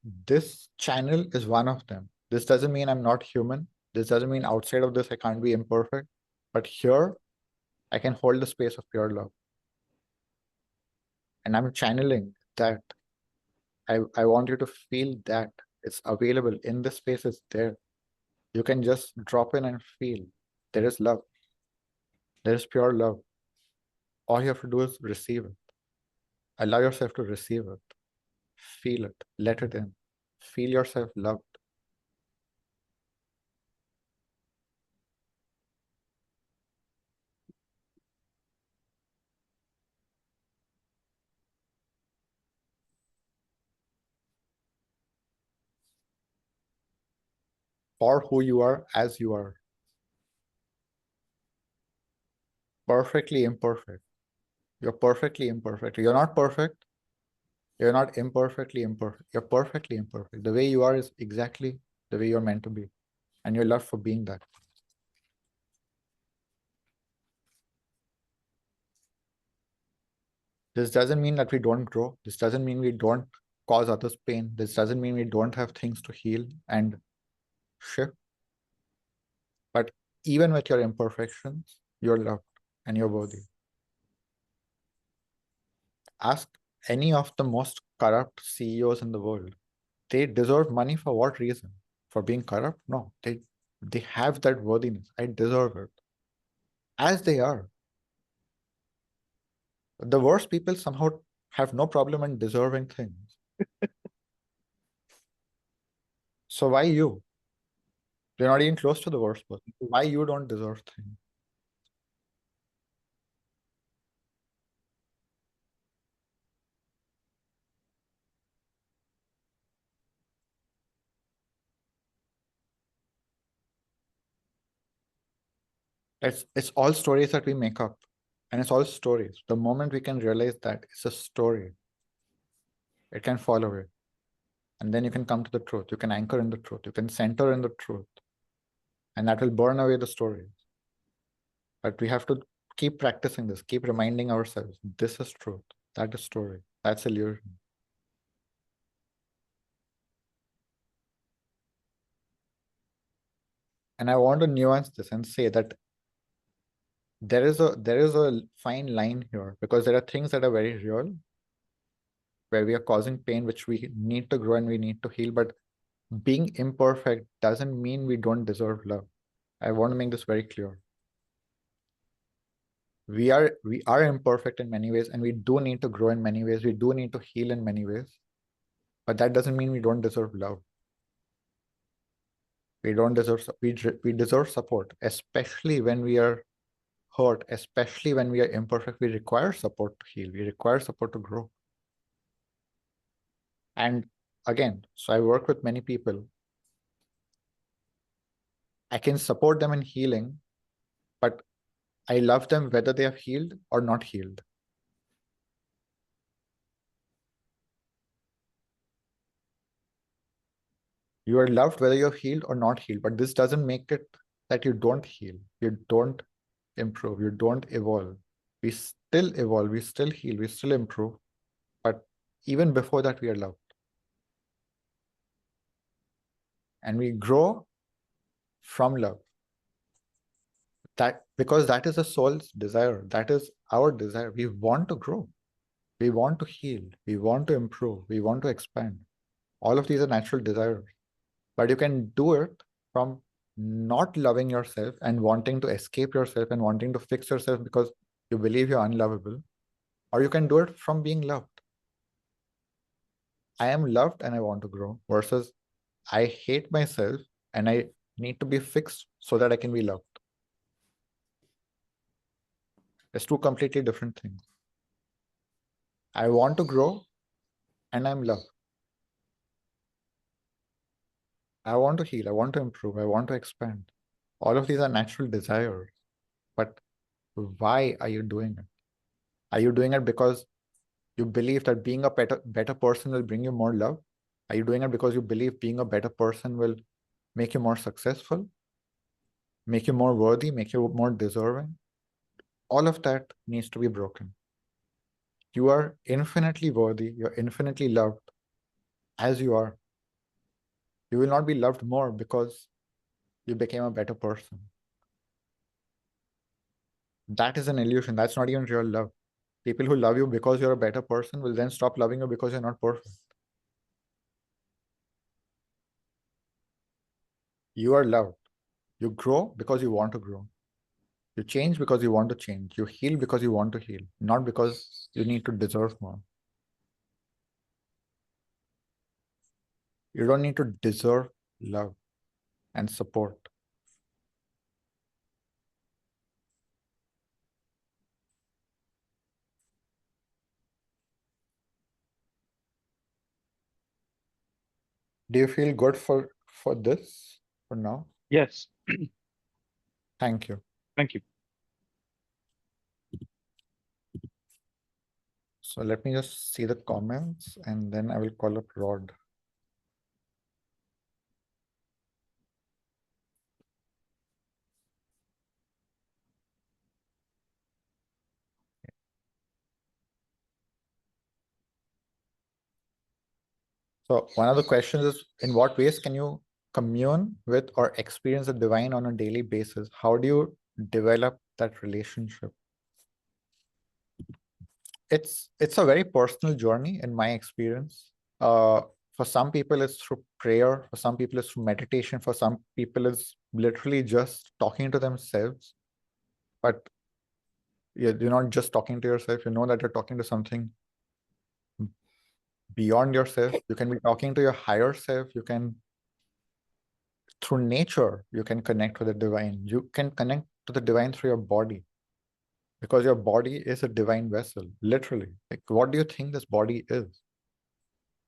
Speaker 1: channel is one of them. This doesn't mean I'm not human. This doesn't mean outside of this I can't be imperfect. But here I can hold the space of pure love. And I'm channeling that. I want you to feel that it's available in the space, it's there. You can just drop in and feel there is love. There is pure love. All you have to do is receive it. Allow yourself to receive it. Feel it. Let it in. Feel yourself loved. For who you are as you are. Perfectly imperfect. You're perfectly imperfect. You're not perfect. You're not imperfectly imperfect. You're perfectly imperfect. The way you are is exactly the way you're meant to be. And you're loved for being that. This doesn't mean that we don't grow. This doesn't mean we don't cause others pain. This doesn't mean we don't have things to heal and shift. But even with your imperfections, you're loved and you're worthy. Ask any of the most corrupt CEOs in the world. They deserve money for what reason? For being corrupt? No, they have that worthiness. I deserve it. As they are. The worst people somehow have no problem in deserving things. So why you? You're not even close to the worst person. Why you don't deserve things? It's all stories that we make up. And it's all stories. The moment we can realize that it's a story, it can fall away. And then you can come to the truth. You can anchor in the truth. You can center in the truth. And that will burn away the stories. But we have to keep practicing this, keep reminding ourselves this is truth. That is story. That's illusion. And I want to nuance this and say that there is a fine line here, because there are things that are very real where we are causing pain, which we need to grow and we need to heal. But being imperfect doesn't mean we don't deserve love. I want to make this very clear. We are imperfect in many ways, and we do need to grow in many ways. We do need to heal in many ways, but that doesn't mean we don't deserve love. We don't deserve we deserve support, especially when we are hurt, especially when we are imperfect. We require support to heal. We require support to grow. And again, so I work with many people. I can support them in healing, but I love them whether they have healed or not healed. You are loved whether you're healed or not healed, but this doesn't make it that you don't heal, you don't improve, you don't evolve. We still evolve, we still heal, we still improve, but even before that, we are loved. And we grow from love. That because that is a soul's desire, that is our desire. We want to grow, we want to heal, we want to improve, we want to expand. All of these are natural desires. But you can do it from not loving yourself and wanting to escape yourself and wanting to fix yourself because you believe you're unlovable. Or you can do it from being loved. I am loved and I want to grow, versus I hate myself and I need to be fixed so that I can be loved. It's two completely different things. I want to grow and I'm loved. I want to heal, I want to improve, I want to expand. All of these are natural desires. But why are you doing it? Are you doing it because you believe that being a better person will bring you more love? Are you doing it because you believe being a better person will make you more successful, make you more worthy, make you more deserving? All of that needs to be broken. You are infinitely worthy, you're infinitely loved as you are. You will not be loved more because you became a better person. That is an illusion. That's not even real love. People who love you because you're a better person will then stop loving you because you're not perfect. You are loved. You grow because you want to grow. You change because you want to change. You heal because you want to heal, not because you need to deserve more. You don't need to deserve love and support. Do you feel good for this for now?
Speaker 2: Yes.
Speaker 1: Thank you.
Speaker 2: Thank you.
Speaker 1: So let me just see the comments and then I will call up Rod. So one of the questions is, in what ways can you commune with or experience the divine on a daily basis? How do you develop that relationship? it's a very personal journey in my experience. For some people, it's through prayer. For some people, it's through meditation. For some people, it's literally just talking to themselves. But you're not just talking to yourself. You know that you're talking to something beyond yourself. You can be talking to your higher self. You can, through nature, you can connect with the divine. You can connect to the divine through your body, because your body is a divine vessel, literally. Like, what do you think this body is?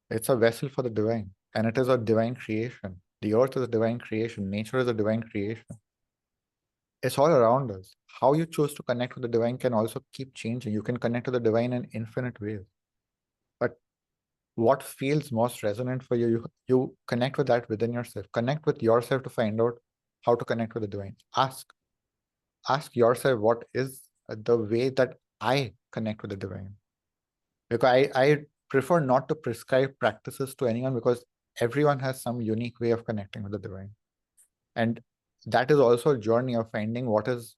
Speaker 1: It's a vessel for the divine, and it is a divine creation. The earth is a divine creation. Nature is a divine creation. It's all around us. How you choose to connect with the divine can also keep changing. You can connect to the divine in infinite ways. But what feels most resonant for you, you connect with that within yourself. Connect with yourself to find out how to connect with the divine. Ask yourself, what is the way that I connect with the divine? Because I prefer not to prescribe practices to anyone, because everyone has some unique way of connecting with the divine. And that is also a journey of finding what is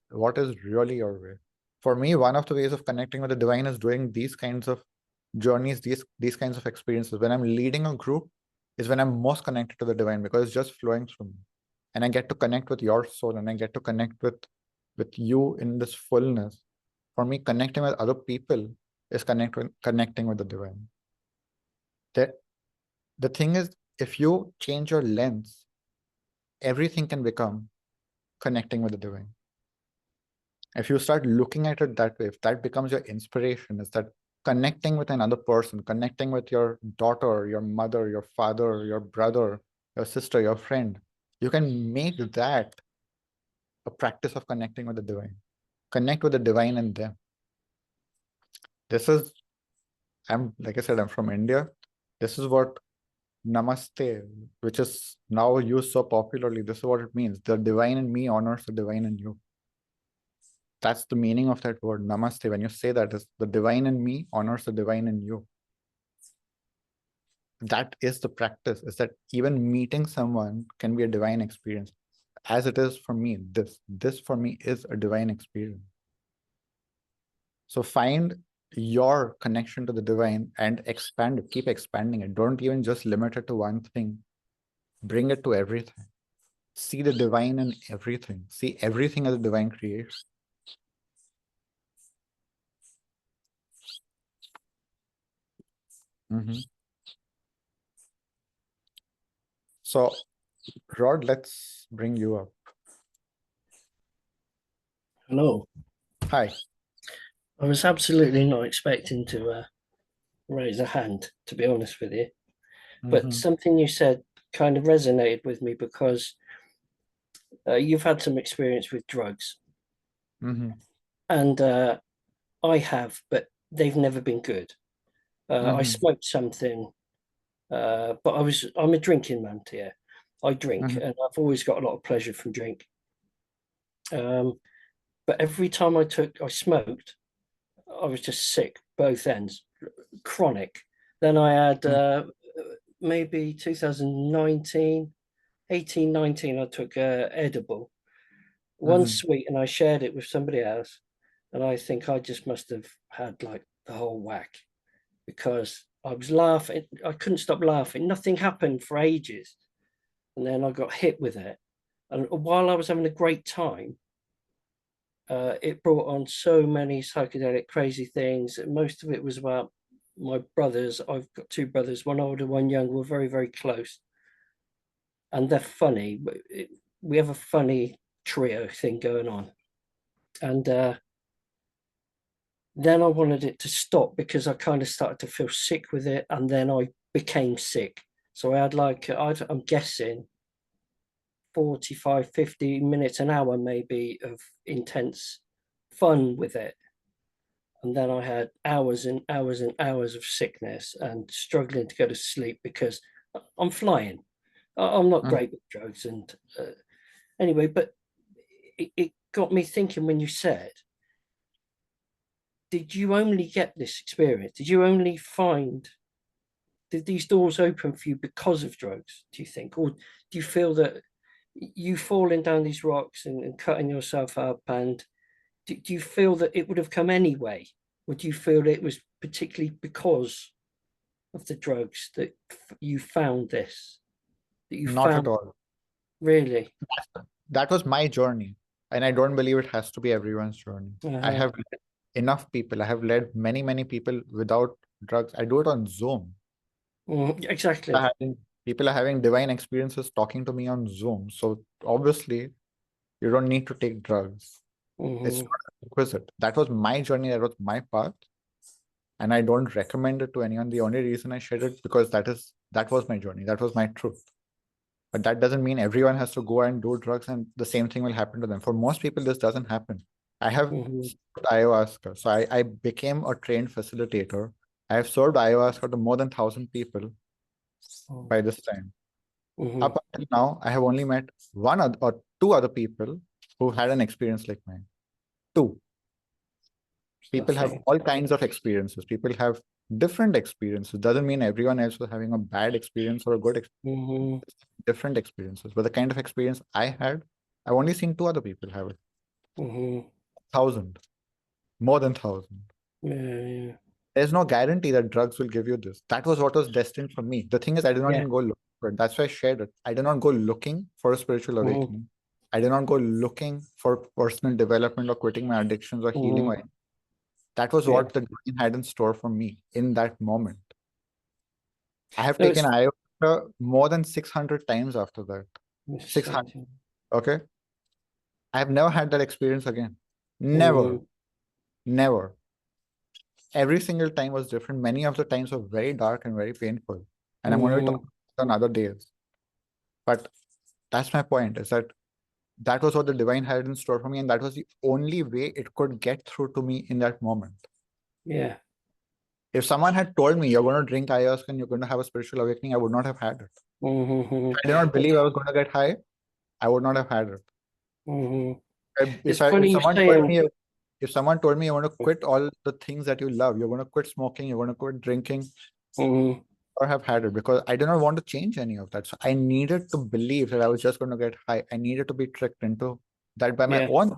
Speaker 1: really your way. For me, one of the ways of connecting with the divine is doing these kinds of journeys, these kinds of experiences. When I'm leading a group is when I'm most connected to the divine, because it's just flowing through me. And I get to connect with your soul, and I get to connect with you in this fullness. For me, connecting with other people is connecting with the divine. The thing is, if you change your lens, everything can become connecting with the divine. If you start looking at it that way, if that becomes your inspiration, is that connecting with another person, connecting with your daughter, your mother, your father, your brother, your sister, your friend, you can make that a practice of connecting with the divine. Connect with the divine in them. This is, like I said, I'm from India. This is what Namaste, which is now used so popularly, this is what it means. The divine in me honors the divine in you. That's the meaning of that word, Namaste. When you say that, is the divine in me honors the divine in you. That is the practice, is that even meeting someone can be a divine experience. As it is for me, this for me is a divine experience. So find your connection to the divine and expand it, keep expanding it. Don't even just limit it to one thing. Bring it to everything. See the divine in everything. See everything as a divine creation. So, Rod, let's bring you up.
Speaker 3: Hello.
Speaker 1: Hi.
Speaker 3: I was absolutely not expecting to raise a hand, to be honest with you. But something you said kind of resonated with me, because you've had some experience with drugs. And I have, but they've never been good. I smoked something, but I'm a drinking man here. I drink, and I've always got a lot of pleasure from drink. But every time I smoked, I was just sick, both ends, chronic. Then I had maybe 2019, 18, 19, I took edible, one sweet, and I shared it with somebody else. And I think I just must have had like the whole whack, because I was laughing. I couldn't stop laughing. Nothing happened for ages. And then I got hit with it. And while I was having a great time, it brought on so many psychedelic crazy things. Most of it was about my brothers. I've got two brothers, one older, one younger. We're very, very close. And they're funny. We have a funny trio thing going on. And then I wanted it to stop, because I kind of started to feel sick with it. And then I became sick. So I had I'm guessing 45, 50 minutes, an hour maybe of intense fun with it. And then I had hours and hours and hours of sickness and struggling to go to sleep, because I'm flying. I'm not great with drugs. And anyway, but it got me thinking when you said, did you only get this experience? Did you only did these doors open for you because of drugs, do you think? Or do you feel that you falling down these rocks and cutting yourself up, and do you feel that it would have come anyway? would you feel it was particularly because of the drugs that you found this? That you
Speaker 1: Not
Speaker 3: found
Speaker 1: at all.
Speaker 3: really?
Speaker 1: That was my journey. And I don't believe it has to be everyone's journey. I have led enough people. I have led many, many people without drugs. I do it on Zoom.
Speaker 3: Exactly.
Speaker 1: People are having divine experiences talking to me on Zoom. So obviously, you don't need to take drugs. It's not a requisite. That was my journey. That was my path. And I don't recommend it to anyone. The only reason I shared it because that was my journey. That was my truth. But that doesn't mean everyone has to go and do drugs and the same thing will happen to them. For most people, this doesn't happen. I have served ayahuasca. So I became a trained facilitator. I have served ayahuasca to more than 1,000 people by this time. Up until now, I have only met or two other people who had an experience like mine. Two. People have all kinds of experiences. People have different experiences. Doesn't mean everyone else was having a bad experience or a good experience. Different experiences. But the kind of experience I had, I've only seen two other people have it. 1,000. More than 1,000.
Speaker 3: Yeah.
Speaker 1: There's no guarantee that drugs will give you this. That was what was destined for me. The thing is, I did not even go look for it. That's why I shared it. I did not go looking for a spiritual awakening. I did not go looking for personal development or quitting my addictions or healing. That was what the divine had in store for me in that moment. I have taken ayahuasca more than 600 times after that. 600. Okay. I have never had that experience again. Never. Never. Every single time was different. Many of the times were very dark and very painful. And I'm going to talk on other days. But that's my point, is that was what the divine had in store for me. And that was the only way it could get through to me in that moment.
Speaker 3: Yeah.
Speaker 1: If someone had told me you're going to drink ayahuasca and you're going to have a spiritual awakening, I would not have had it. If I did not believe I was going to get high, I would not have had it. If someone told me you want to quit all the things that you love, you're going to quit smoking, you're going to quit drinking, or have had it, because I did not want to change any of that. So I needed to believe that I was just going to get high. I needed to be tricked into that by my own.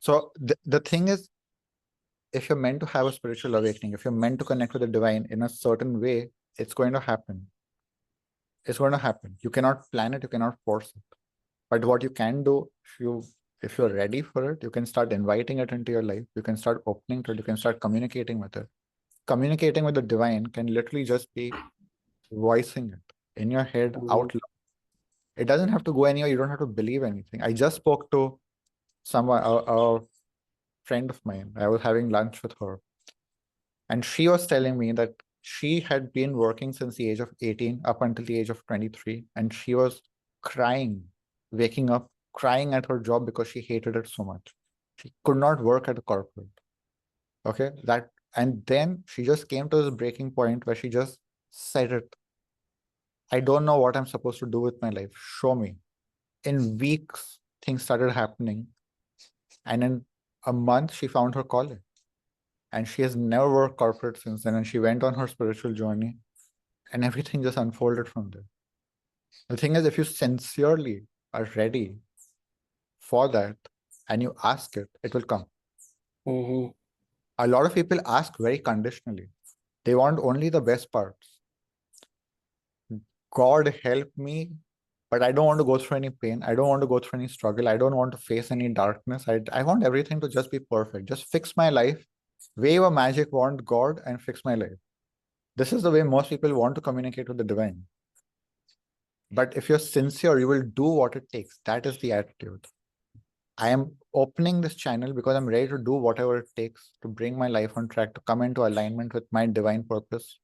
Speaker 1: So the thing is, if you're meant to have a spiritual awakening, if you're meant to connect with the divine in a certain way, it's going to happen. It's going to happen. You cannot plan it, you cannot force it. But what you can do, if you're ready for it, you can start inviting it into your life. You can start opening to it. You can start communicating with it. Communicating with the divine can literally just be voicing it in your head out loud. It doesn't have to go anywhere. You don't have to believe anything. I just spoke to someone, a friend of mine. I was having lunch with her. And she was telling me that she had been working since the age of 18 up until the age of 23. And she was crying, waking up, crying at her job because she hated it so much. She could not work at a corporate. Okay. And then she just came to this breaking point where she just said it. I don't know what I'm supposed to do with my life. Show me. In weeks, things started happening. And in a month, she found her calling. And she has never worked corporate since then. And she went on her spiritual journey. And everything just unfolded from there. The thing is, if you sincerely are ready for that and you ask it, it will come. A lot of people ask very conditionally. They want only the best parts. God help me, but I don't want to go through any pain. I don't want to go through any struggle. I don't want to face any darkness. I want everything to just be perfect. Just fix my life. Wave a magic wand, God, and fix my life. This is the way most people want to communicate with the divine. But if you're sincere, you will do what it takes. That is the attitude. I am opening this channel because I'm ready to do whatever it takes to bring my life on track, to come into alignment with my divine purpose.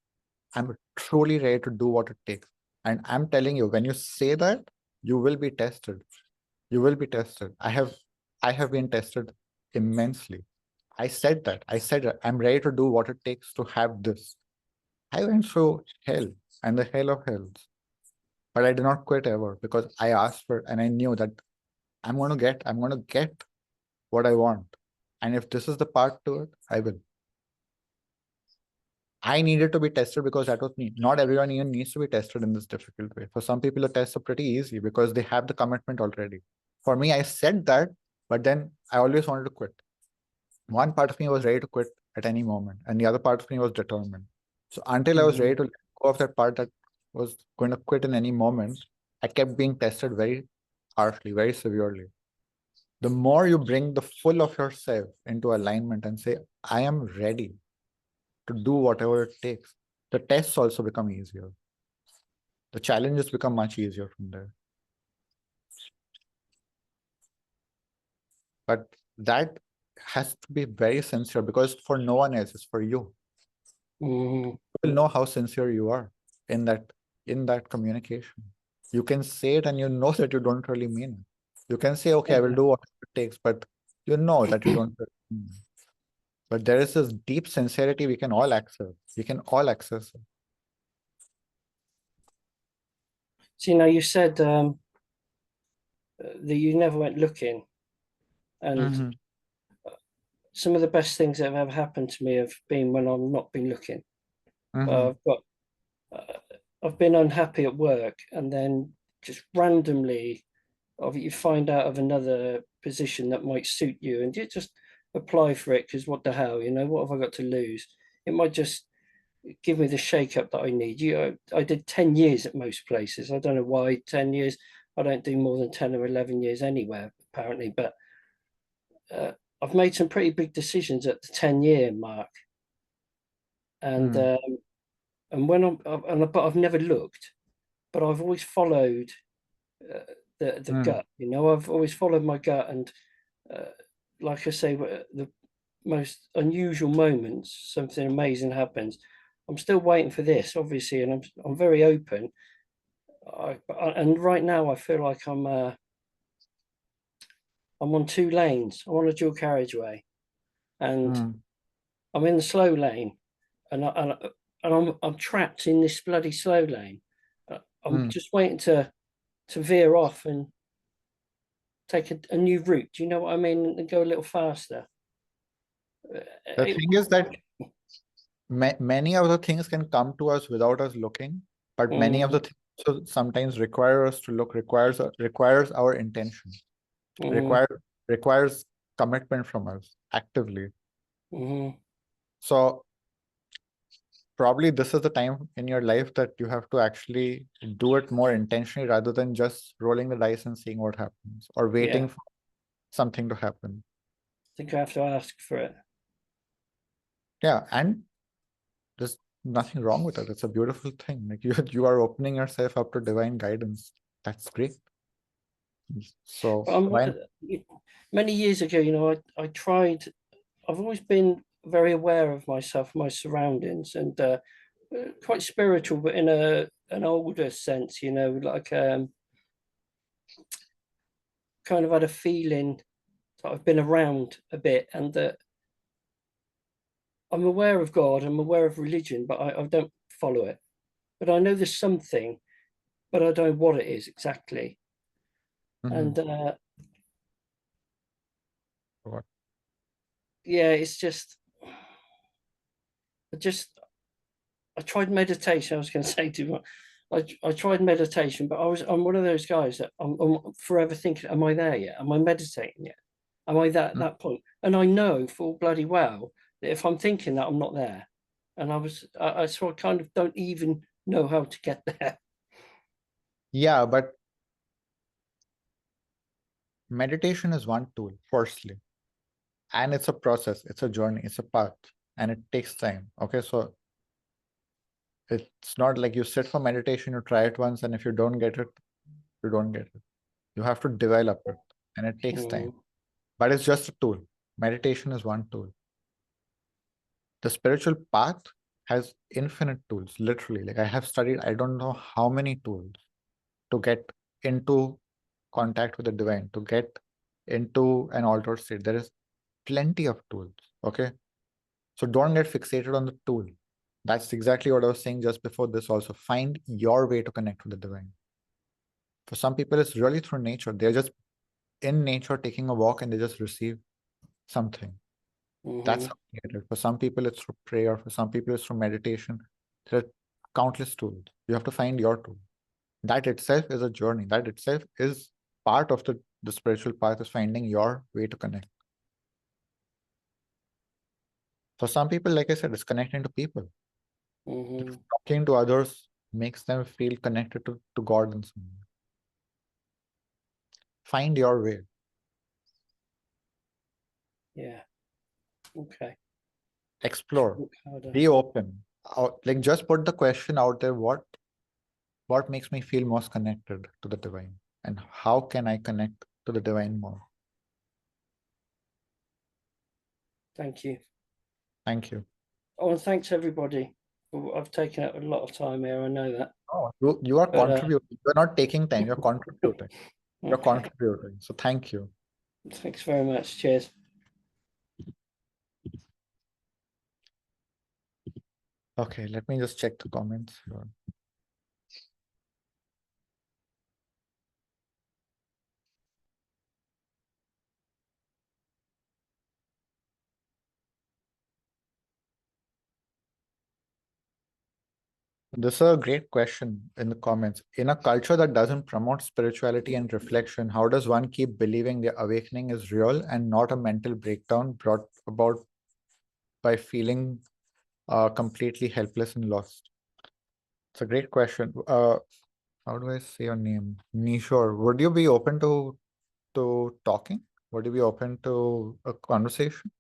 Speaker 1: I'm truly ready to do what it takes. And I'm telling you, when you say that, you will be tested. You will be tested. I have been tested immensely. I said that. I said I'm ready to do what it takes to have this. I went through hell and the hell of hells. But I did not quit ever because I asked for it and I knew that I'm going to get what I want. And if this is the part to it, I will. I needed to be tested because that was me. Not everyone even needs to be tested in this difficult way. For some people, the tests are pretty easy because they have the commitment already. For me, I said that, but then I always wanted to quit. one part of me was ready to quit at any moment, and the other part of me was determined. So until I was ready to let go of that part that was going to quit in any moment, I kept being tested very harshly, very severely. The more you bring the full of yourself into alignment and say, I am ready to do whatever it takes, the tests also become easier. The challenges become much easier from there. But that has to be very sincere, because for no one else, it's for you. You will know how sincere you are in that communication. You can say it and you know that you don't really mean it. You can say, okay, I will do what it takes, but you know that you don't really mean it. But there is this deep sincerity we can all access. We can all access it.
Speaker 3: So, you said that you never went looking, and some of the best things that have ever happened to me have been when I've not been looking. I've been unhappy at work, and then just randomly, you find out of another position that might suit you, and you just apply for it because what the hell, what have I got to lose? It might just give me the shake up that I need. I did 10 years at most places. I don't know why 10 years. I don't do more than 10 or 11 years anywhere, apparently, but I've made some pretty big decisions at the 10-year mark. And when but I've never looked, but I've always followed the gut. I've always followed my gut, and like I say, the most unusual moments, something amazing happens. I'm still waiting for this, obviously, and I'm very open. And right now, I feel like I'm on two lanes. I'm on a dual carriageway, and I'm in the slow lane, and I'm trapped in this bloody slow lane. I'm just waiting to veer off and take a new route. Do you know what I mean? And go a little faster.
Speaker 1: The thing is that many of the things can come to us without us looking, but many of the things also sometimes require us to look, requires our intention, requires commitment from us actively. So probably this is the time in your life that you have to actually do it more intentionally rather than just rolling the dice and seeing what happens or waiting for something to happen.
Speaker 3: I think I have to ask for it.
Speaker 1: Yeah, and there's nothing wrong with it. It's a beautiful thing. Like you are opening yourself up to divine guidance. That's great. So
Speaker 3: many years ago, I tried. I've always been very aware of myself, my surroundings, and quite spiritual, but in an older sense. Like kind of had a feeling that I've been around a bit, and that I'm aware of God, I'm aware of religion, but I don't follow it. But I know there's something, but I don't know what it is exactly. And yeah, it's just I tried meditation. I was going to say too much. I tried meditation, but I'm one of those guys that I'm forever thinking, am I there yet? Am I meditating yet? Am I that point? And I know full bloody well that if I'm thinking that, I'm not there. And so I kind of don't even know how to get there.
Speaker 1: Yeah, but meditation is one tool, firstly. And it's a process, it's a journey, it's a path, and it takes time. Okay, so it's not like you sit for meditation, you try it once, and if you don't get it, you don't get it. You have to develop it, and it takes time. But it's just a tool. Meditation is one tool. The spiritual path has infinite tools, literally. Like I have studied, I don't know how many tools to get into contact with the divine, to get into an altered state. There is plenty of tools. Okay. So don't get fixated on the tool. That's exactly what I was saying just before this also. Find your way to connect with the divine. For some people, it's really through nature. They're just in nature taking a walk and they just receive something. That's how you get it. For some people, it's through prayer. For some people, it's through meditation. There are countless tools. You have to find your tool. That itself is a journey. That itself is part of the spiritual path, is finding your way to connect. For some people, like I said, it's connecting to people.
Speaker 3: Mhm.
Speaker 1: Talking to others makes them feel connected to God in some way. Find your way.
Speaker 3: Yeah. Okay.
Speaker 1: Explore.
Speaker 3: Look harder.
Speaker 1: Be open. Like just put the question out there, what makes me feel most connected to the divine? And how can I connect to the divine more?
Speaker 3: Thank you.
Speaker 1: Thank you.
Speaker 3: Oh, and thanks everybody. I've taken up a lot of time here. I know that.
Speaker 1: Oh, you are
Speaker 3: But,
Speaker 1: contributing. You're not taking time, you're contributing. You're
Speaker 3: okay.
Speaker 1: contributing. So thank you.
Speaker 3: Thanks very much. Cheers.
Speaker 1: Okay, let me just check the comments here. This is a great question in the comments. In a culture that doesn't promote spirituality and reflection, how does one keep believing the awakening is real and not a mental breakdown brought about by feeling completely helpless and lost? It's a great question. How do I say your name? Nishore, would you be open to talking? Would you be open to a conversation?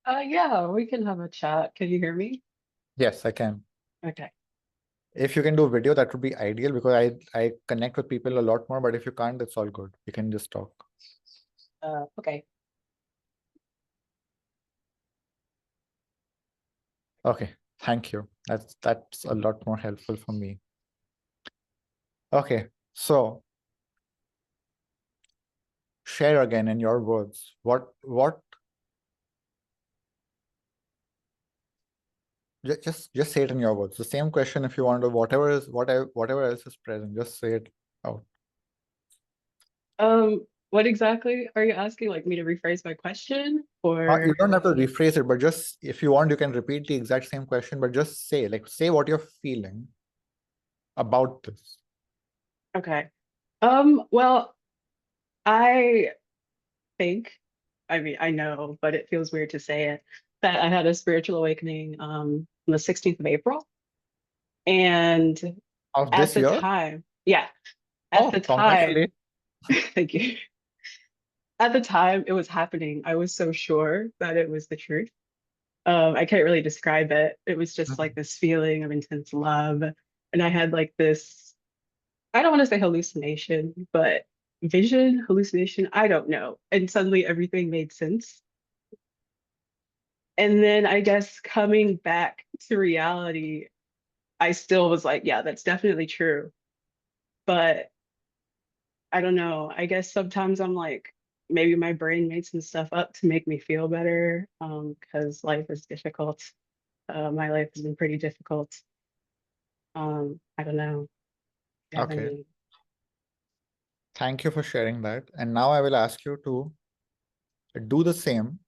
Speaker 4: Yeah, we can have a chat. Can you hear me?
Speaker 1: Yes, I can.
Speaker 4: Okay.
Speaker 1: If you can do video, that would be ideal because I connect with people a lot more. But if you can't, it's all good. We can just talk.
Speaker 4: Okay.
Speaker 1: Okay, thank you. That's a lot more helpful for me. Okay, so share again in your words. What just say it in your words. The same question if you want to whatever else is present, just say it out.
Speaker 4: What exactly are you asking? Like me to rephrase my question or
Speaker 1: You don't have to rephrase it, but just if you want, you can repeat the exact same question, but just say what you're feeling about this.
Speaker 4: okay. Well, I think, I mean, I know, but it feels weird to say it, that I had a spiritual awakening on the 16th of April. And
Speaker 1: Of
Speaker 4: at
Speaker 1: this
Speaker 4: the
Speaker 1: year?
Speaker 4: time, yeah, at
Speaker 1: Oh,
Speaker 4: the time,
Speaker 1: congratulations.
Speaker 4: thank you. At the time it was happening, I was so sure that it was the truth. I can't really describe it. It was just like this feeling of intense love. And I had like this, I don't want to say hallucination, but vision, hallucination, I don't know. And suddenly everything made sense. And then I guess coming back to reality, I still was like, yeah, that's definitely true. But I don't know. I guess sometimes I'm like, maybe my brain made some stuff up to make me feel better, because life is difficult. My life has been pretty difficult. I don't know. Do you have
Speaker 1: Okay,
Speaker 4: any?
Speaker 1: thank you for sharing that. And now I will ask you to do the same,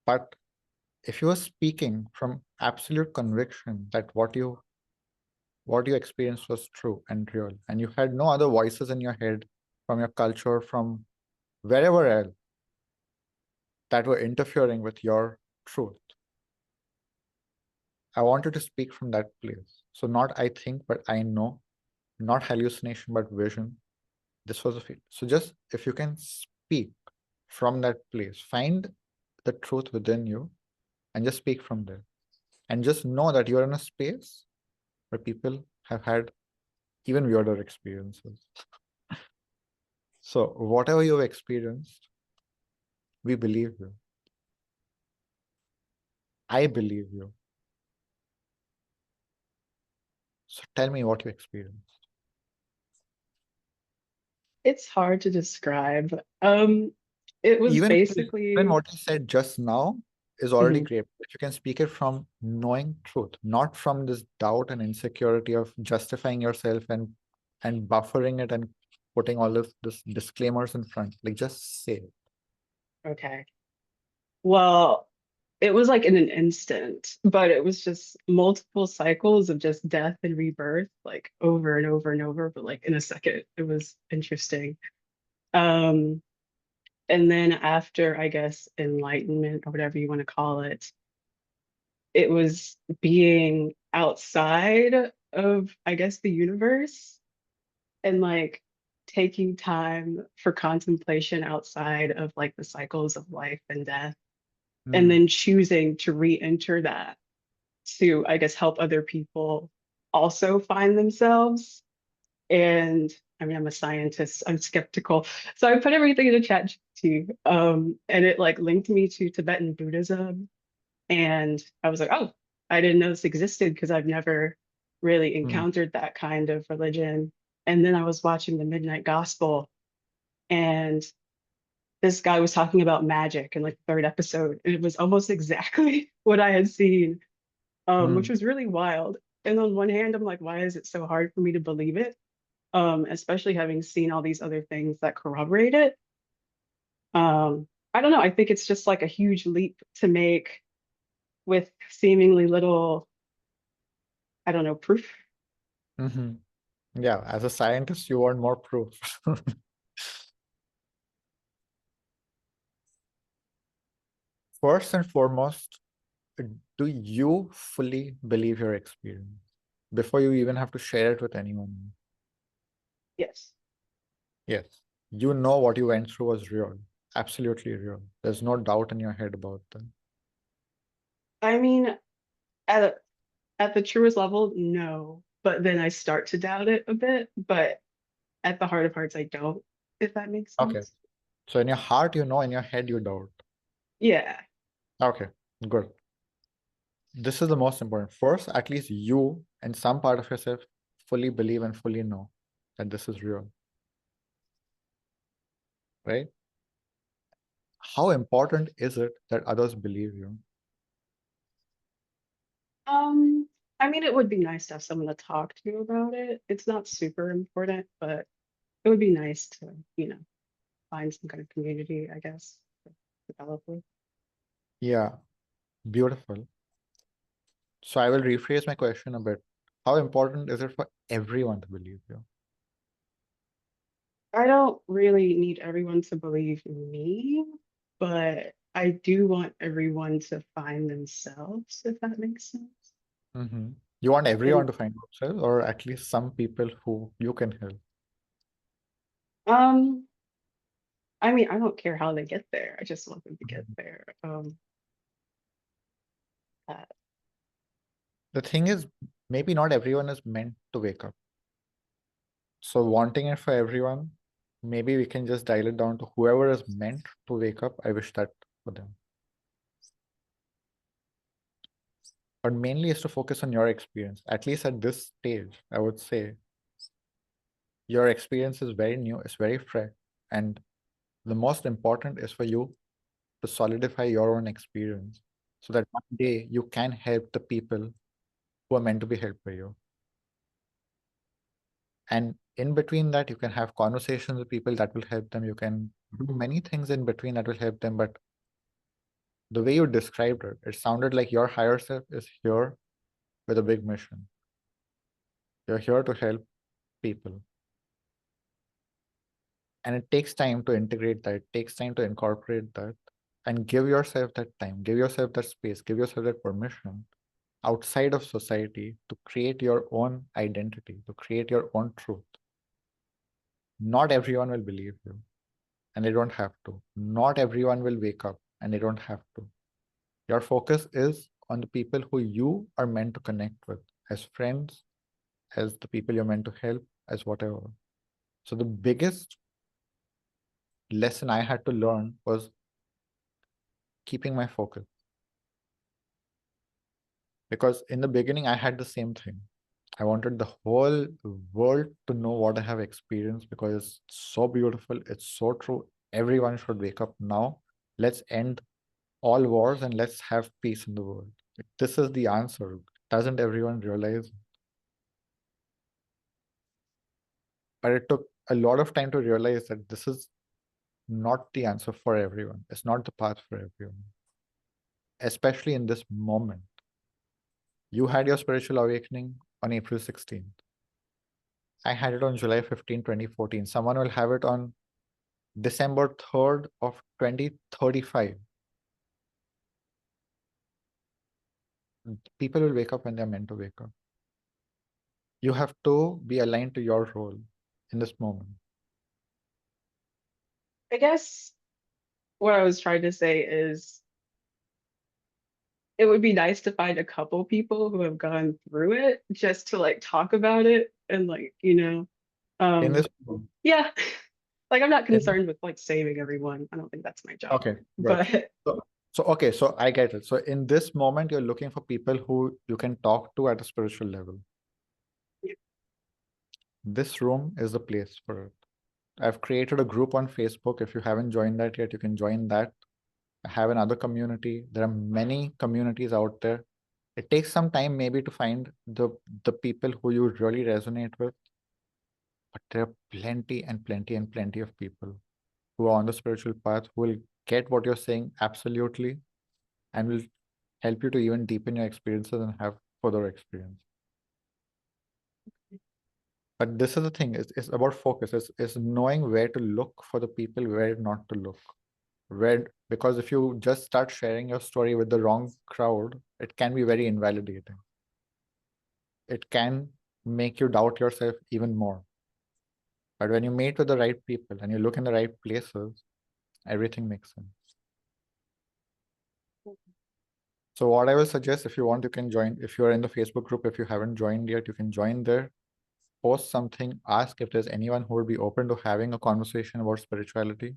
Speaker 1: but if you are speaking from absolute conviction that what you experienced was true and real, and you had no other voices in your head from your culture, from wherever else that were interfering with your truth, I want you to speak from that place. So not I think, but I know, not hallucination, but vision. This was a feel. So just if you can speak from that place, find the truth within you and just speak from there. And just know that you're in a space where people have had even weirder experiences. So whatever you've experienced, we believe you. I believe you. So tell me what you experienced.
Speaker 4: It's hard to describe. It was
Speaker 1: Even
Speaker 4: basically,
Speaker 1: what you said just now is already
Speaker 4: mhm,
Speaker 1: great. If you can speak it from knowing truth, not from this doubt and insecurity of justifying yourself and buffering it and putting all of this disclaimers in front. Like just say it.
Speaker 4: okay. Well, it was like in an instant, but it was just multiple cycles of just death and rebirth, like over and over and over, but like in a second. It was interesting. Um, And then after, I guess, enlightenment or whatever you want to call it was being outside of, I guess, the universe and like taking time for contemplation outside of like the cycles of life and death, and
Speaker 1: Mm,
Speaker 4: then choosing to re-enter that to, I guess, help other people also find themselves. And I mean, I'm a scientist, I'm skeptical. So I put everything into ChatGPT, and it like linked me to Tibetan Buddhism. And I was like, oh, I didn't know this existed because I've never really
Speaker 1: mm,
Speaker 4: encountered that kind of religion. And then I was watching the Midnight Gospel, and this guy was talking about magic in like the third episode. And it was almost exactly what I had seen, which
Speaker 1: mm.
Speaker 4: was really wild. And on one hand, I'm like, why is it so hard for me to believe it? Especially having seen all these other things that corroborate it. I don't know. I think it's just like a huge leap to make with seemingly little, I don't know, proof.
Speaker 1: Mhm. Yeah, as a scientist, you want more proof. First and foremost, do you fully believe your experience before you even have to share it with anyone?
Speaker 4: Yes.
Speaker 1: Yes, you know what you went through was real, absolutely real. There's no doubt in your head about that.
Speaker 4: I mean, at at the truest level, no. But then I start to doubt it a bit. But at the heart of hearts, I don't, if that makes
Speaker 1: Okay,
Speaker 4: sense.
Speaker 1: so in your heart, you know, in your head, you doubt.
Speaker 4: Yeah.
Speaker 1: Okay, good. This is the most important. First, at least you and some part of yourself fully believe and fully know that this is real, right? How important is it that others believe you?
Speaker 4: Um, I mean, it would be nice to have someone to talk to about it. It's not super important, but it would be nice to, find some kind of community, I guess, to develop with.
Speaker 1: Yeah, beautiful. So I will rephrase my question a bit. How important is it for everyone to believe you?
Speaker 4: I don't really need everyone to believe me, but I do want everyone to find themselves, if that makes sense.
Speaker 1: Mhm. You want everyone
Speaker 4: And
Speaker 1: to find themselves, or at least some people who you can help?
Speaker 4: um, I mean, I don't care how they get there. I just want them to get
Speaker 1: Mhm.
Speaker 4: there. Uh,
Speaker 1: The thing is, maybe not everyone is meant to wake up. So wanting it for everyone, maybe we can just dial it down to whoever is meant to wake up. I wish that for them. But mainly is to focus on your experience. At least at this stage, I would say your experience is very new, it's very fresh. And the most important is for you to solidify your own experience so that one day you can help the people who are meant to be helped by you. And in between that, you can have conversations with people that will help them. You can do many things in between that will help them. But the way you described it, it sounded like your higher self is here with a big mission. You're here to help people. And it takes time to integrate that, it takes time to incorporate that, and give yourself that time, give yourself that space, give yourself that permission outside of society to create your own identity, to create your own truth. Not everyone will believe you, and they don't have to. Not everyone will wake up, and they don't have to. Your focus is on the people who you are meant to connect with as friends, as the people you're meant to help, as whatever. So the biggest lesson I had to learn was keeping my focus. Because in the beginning, I had the same thing. I wanted the whole world to know what I have experienced because it's so beautiful. It's so true. Everyone should wake up now. Let's end all wars and let's have peace in the world. This is the answer. Doesn't everyone realize? But it took a lot of time to realize that this is not the answer for everyone. It's not the path for everyone, especially in this moment. You had your spiritual awakening on April 16th. I had it on July 15, 2014. Someone will have it on December 3rd of 2035. People will wake up when they're meant to wake up. You have to be aligned to your role in this moment.
Speaker 4: I guess what I was trying to say is it would be nice to find a couple people who have gone through it just to like talk about it and like,
Speaker 1: In this
Speaker 4: yeah. Like I'm not
Speaker 1: in-
Speaker 4: concerned with like saving everyone. I don't think that's my job.
Speaker 1: okay, right.
Speaker 4: But
Speaker 1: So I get it. So in this moment, you're looking for people who you can talk to at a spiritual level.
Speaker 4: Yeah.
Speaker 1: This room is the place for it. I've created a group on Facebook. If you haven't joined that yet, you can join that. I have another community. There are many communities out there. It takes some time maybe to find the people who you really resonate with, but there are plenty and plenty and plenty of people who are on the spiritual path who will get what you're saying absolutely and will help you to even deepen your experiences and have further experience. But this is the thing, it's about focus. It's knowing where to look for the people, where not to look. Because if you just start sharing your story with the wrong crowd, it can be very invalidating. It can make you doubt yourself even more. But when you meet with the right people and you look in the right places, everything makes sense. So what I will suggest, if you want, you can join. If you're in the Facebook group, if you haven't joined yet, you can join there. Post something, ask if there's anyone who would be open to having a conversation about spirituality.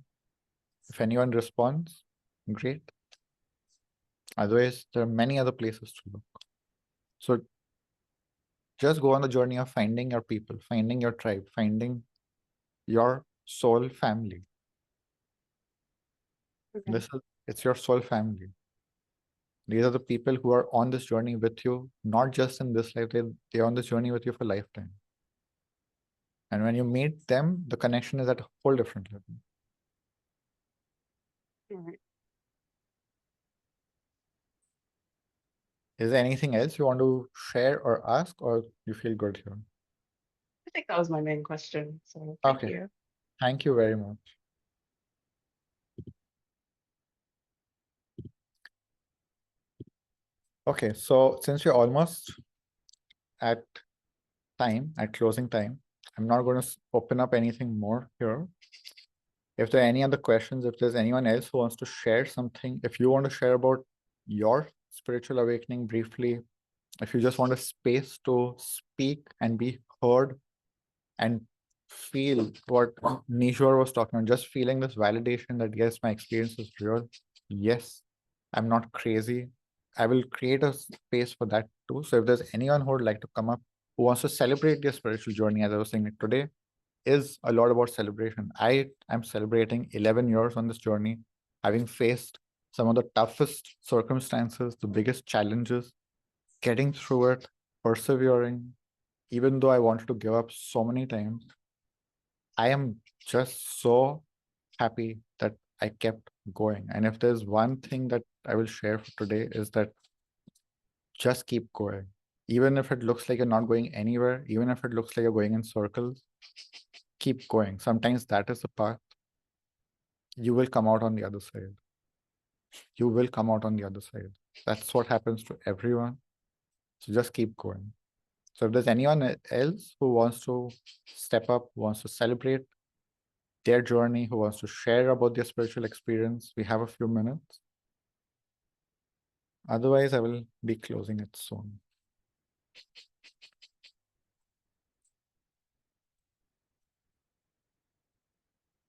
Speaker 1: If anyone responds, great. Otherwise, there are many other places to look. So just go on the journey of finding your people, finding your tribe, finding your soul family.
Speaker 4: okay.
Speaker 1: It's your soul family. These are the people who are on this journey with you, not just in this life, they're on this journey with you for lifetime. And when you meet them, the connection is at a whole different level.
Speaker 4: All right.
Speaker 1: Is there anything else you want to share or ask, or you feel good here?
Speaker 4: I think that was my main question. So thank
Speaker 1: Okay.
Speaker 4: you.
Speaker 1: Thank you very much. Okay, so since we're almost at closing time, I'm not going to open up anything more here. If there are any other questions, if there's anyone else who wants to share something, if you want to share about your spiritual awakening briefly, if you just want a space to speak and be heard and feel what Nishwar was talking about, just feeling this validation that yes, my experience is real. Yes, I'm not crazy. I will create a space for that too. So if there's anyone who would like to come up who wants to celebrate their spiritual journey, as I was saying today, is a lot about celebration. I am celebrating 11 years on this journey, having faced some of the toughest circumstances, the biggest challenges, getting through it, persevering, even though I wanted to give up so many times. I am just so happy that I kept going. And if there's one thing that I will share for today is that just keep going. Even if it looks like you're not going anywhere, even if it looks like you're going in circles, keep going. Sometimes that is the path. You will come out on the other side. You will come out on the other side. That's what happens to everyone. So just keep going. So if there's anyone else who wants to step up, who wants to celebrate their journey, who wants to share about their spiritual experience, we have a few minutes. Otherwise, I will be closing it soon.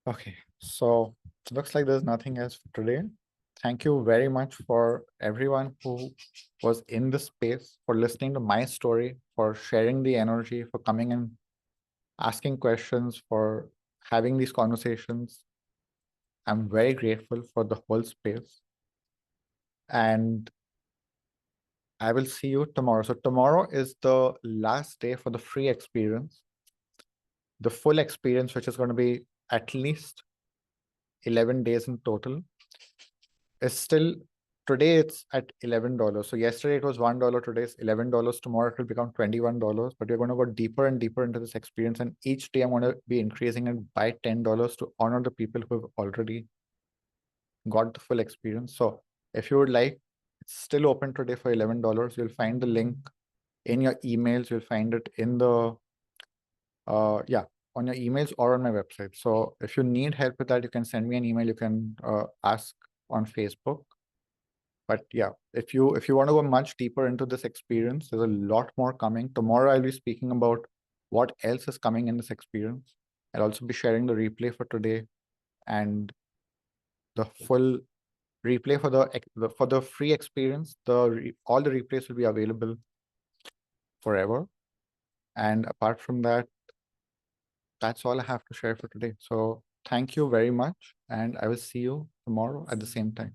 Speaker 1: Okay, so looks like there's nothing else for today. Thank you very much for everyone who was in the space, for listening to my story, for sharing the energy, for coming and asking questions, for having these conversations. I'm very grateful for the whole space. And I will see you tomorrow. So tomorrow is the last day for the free experience. The full experience, which is going to be at least 11 days in total, is still today it's at $11. So yesterday it was $1, today it's $11, tomorrow it will become $21, but you're going to go deeper and deeper into this experience. And each day I'm going to be increasing it by $10 to honor the people who have already got the full experience. So if you would like, it's still open today for $11. You'll find the link in your emails. You'll find it in the, on your emails or on my website. So if you need help with that, you can send me an email. You can ask on Facebook. But yeah, if you want to go much deeper into this experience, there's a lot more coming. Tomorrow I'll be speaking about what else is coming in this experience. I'll also be sharing the replay for today and the full replay for the free experience. All the replays will be available forever. And apart from that, that's all I have to share for today. So thank you very much, and I will see you tomorrow at the same time.